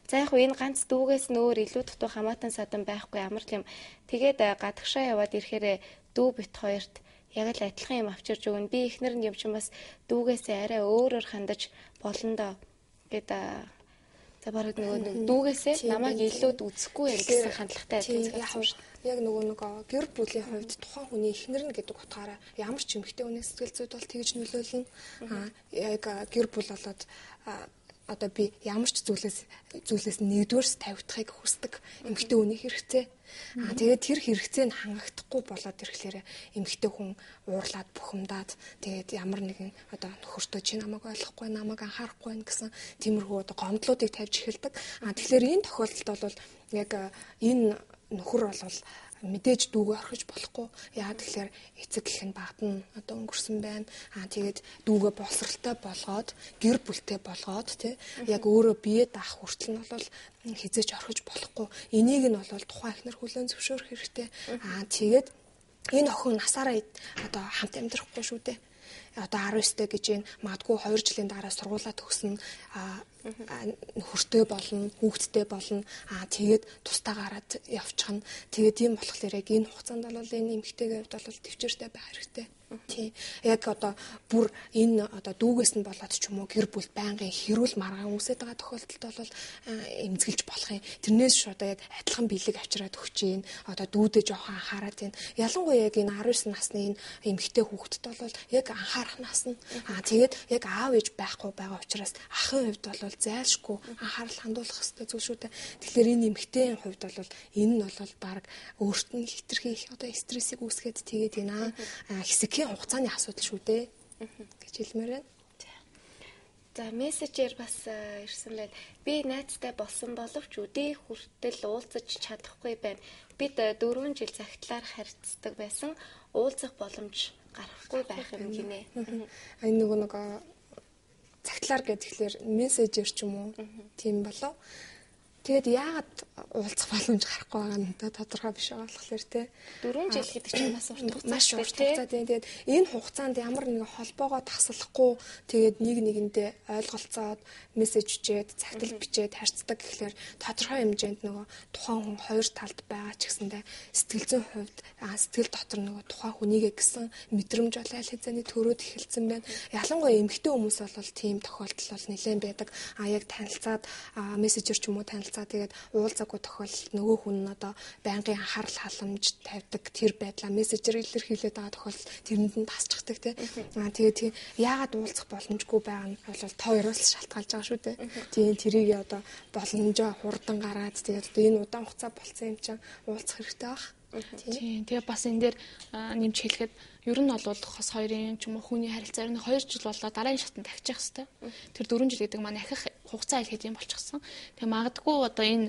За яг энэ ганц дүүгээс нөөр илүү дутуу хамаатан садан байхгүй ямар л юм. Тэгээд гадагшаа яваад ирэхээр дүү бит хоёрт яг л адилхан юм авчирж өгнө. Би эхнэр нь юм чинь бас дүүгээсээ арай өөрөөр хандаж болно доо. Гэт за бараг нөгөө дүүгээсээ намайг илүү үзэхгүй юм гэсэн хандлагатай адилхан. Яг нөгөө гэр бүлийн хувьд тухайн хүний эхнэр нь гэдэг утгаараа ямар ч эмэгтэй хүний сэтгэл зүйд бол тэгж нөлөөлнө. Яг гэр бүл болоод одоо би ямар ч зүйлээс нэгдүгээрс тавигдахыг хүсдэг эмэгтэй хүний хэрэгцээ. Тэгээд тэр хэрэгцээ нь хангагдахгүй болоод ирэхлээр эмэгтэй хүн уурлаад бухимдаад тэгээд ямар нэгэн одоо нөхөртөө чи намайг ойлгохгүй, намайг анхаарахгүй байна гэсэн тиймэрхүү одоо гомдлуудыг тавьж эхэлдэг. Тэгэхээр энэ тохиолдолд бол яг энэ нөхөр бол мэдээж дүүгээ орхиж болохгүй. Яагаад тэгэхээр эцэг гэх нь багтан одоо өнгөрсөн байна. Тэгээд дүүгээ боловсралтай болгоод, гэр бүлтэй болгоод тий яг өөрөө бие даах хүртэл нь бол хизээч орхиж болохгүй. Энийг нь бол тухайн ихнэр хүлээн зөвшөөрөх хэрэгтэй. Тэгээд энэ охин насаараа одоо хамт амьдрахгүй шүү дээ. Одоо 19-тэй гэж байна. Магадгүй 2 жилийн дараа сургуулаа төгснө. Нөхөртэй болно, хүүхэдтэй болно. Тэгээд тустаа гараад явчихна. Тэгээд ийм болохоор яг энэ хугацаанд бол энэ эмэгтэйгээр бол төвчээртэй байх хэрэгтэй. Тий. Яг одоо бүр энэ одоо дүүгээс нь болоод ч юм уу гэр бүл байнгын хэрүүл маргаан үсээд байгаа тохиолдолд бол эмзэглэж болох юм. Тэрнээс ч одоо яг адилхан бэлэг авчираад өгч гин. Одоо дүүдээ жоохон анхаарат гин. Ялангуяа яг энэ 19 насны энэ эмэгтэй хүүхдэд бол яг анхаарах нас нь. Тэгээд яг аав ээж байхгүй байгаа учраас ахын хувьд бол зайлшгүй анхаарал хандуулах хэрэгтэй зүйл шүү дээ. Тэгэхээр энэ эмэгтэйн хувьд бол энэ нь бол баг өөрт нь хитрхи одоо стрессийг үүсгээд тэгээд энэ хэсгийн хугацааны асуудал шүү дээ гэж хэлмээр байна. За мессежээр бас ирсэн байна. Би найзтай болсон боловч өдөө хүртэл уулзаж чадахгүй байна. Бид 4 жил загтлаар харьцдаг байсан. Уулзах боломж гарахгүй байх юм гинэ. Энэ нөгөө цагтлаар гэхэлэр мессежээр ч юм уу тийм болов. Тэгээд яагаад уулзах боломж гарахгүй байгаа нь тодорхой биш байгаа болохоор те 4 жил гэдэг чинь бас урт маш урт хугацаа тийм. Тэгээд энэ хугацаанд ямар нэгэн холбоогоо таслахгүй тэгээд нэг нэгэндээ ойлголцоод мессеж үчээд цагтл бичээд харьцдаг гэхлээр тодорхой хэмжээнд нөгөө тухайн хүн хоёр талд байгаа ч гэсэндээ сэтгэл зүйн хувьд сэтгэл дотор нөгөө тухайн хүнийгээ гэсэн мэдрэмж бол аль хэзээний төрөөд эхэлсэн байна. Ялангуяа эмэгтэй хүмүүс бол тийм тохиолдол бол нэлээд байдаг. Яг танилцаад мессежээр ч юм уу танилцаад тэгээд уулзаагүй тохиолдолд нөгөө хүн нь одоо байнгын анхаарал халамж тавьдаг тэр байдлаа мессежээр илэрхийлээд байгаа тохиолдол тэрэнд нь тасчихдаг тэгээд яагаад уулзах боломжгүй байгаа нь бол та хоёроос шалтгаалж байгаа шүү дээ. Тийм тэрийг одоо боломжоо хурдан гаргаад тэгээд одоо энэ удаан хугацаа болцсон юм чинь уулзах хэрэгтэй баг. Тийм. Тэгээ бас энэ дээр нэмж хэлэхэд ер нь бол хос хоёрын ч юм уу хүний харилцаа ер нь 2 жил болоо дараагийн шатанд тавьчих хэвээр. Тэр 4 жил гэдэг маань ахих хугацаа аль хэдийн болчихсон. Тэгээ магадгүй одоо энэ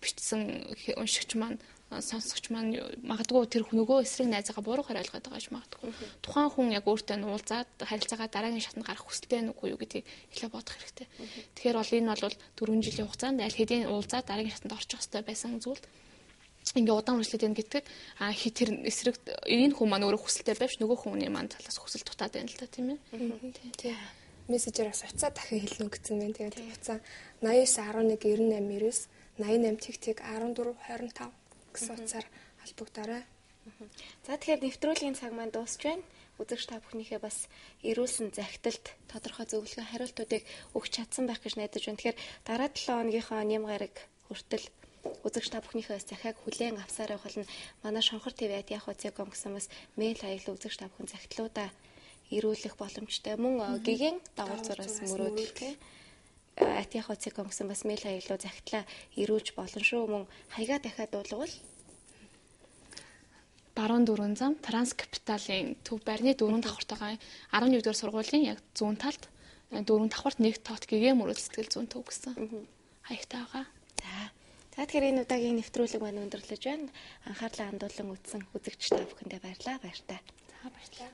бичсэн уншигч маань сонсогч маань магадгүй тэр нөгөө эсрэг найзаагаа бууруугаар ойлгоод байгаа ш магадгүй. Тухайн хүн яг өөртөө нь уулзаад харилцаагаа дараагийн шатанд гарах хүсэлтэй нүггүй юу гэдгийг эхлээ бодох хэрэгтэй. Тэгэхээр бол энэ бол 4 жилийн хугацаанд аль хэдийн уулзаад дараагийн шатанд орчих хэрэгтэй байсан зүйл. Ингээ удаан үргэлжлээд байна гэдэг тэр эсрэг энэ хүн маань өөрөө хүсэлтэй байвч нөгөө хүний маань талаас хүсэл дутаад байна л та тийм ээ. Тийм. Мессежээр бас уцаа дахин хэлнэ гэсэн байна. Тэгээд уцаа 89119899 88 14 25 гэсэн уцаар холбогдоорой. За тэгэхээр нэвтрүүлгийн цаг маань дуусч байна. Үзэгч та бүхнийхээ бас эрүүлсэн захидалд тодорхой зөвлөгөө хариултуудыг өгч чадсан байх гэж найдаж байна. Тэгэхээр дараа 7 хоногийнхоо нэм гараг хүртэл үзэгч та бүхнийхээ захиаг хүлээн авсаар байх болно. Манай Шонхор TV@yahoo.com гэсэн бас мэйл хаяглал үзэгч та бүхэн захидлуудаа ирүүлэх боломжтой. Мөн гэгээн дагуулзуураас мөрөөдөл тий @yahoo.com гэсэн бас мэйл хаяглал захидлаа ирүүлж болно шүү. Мөн хаягаа дахиад дуулвал баруун дөрвөн зам Транскапиталийн төв байрны 4 давхартайгаа 11 дугаар сургуулийн яг зүүн талд 4 давхарт 1 тоот гэгээ мөрөд сэтгэл зүйн төв гэсэн хаягтай байгаа. За тэгэхээр энэ удаагийн нэвтрүүлэг маань өндөрлөж байна. Анхаарлаа хандуулан үзсэн үзэгч та бүхэндээ баярлалаа. За баярлалаа.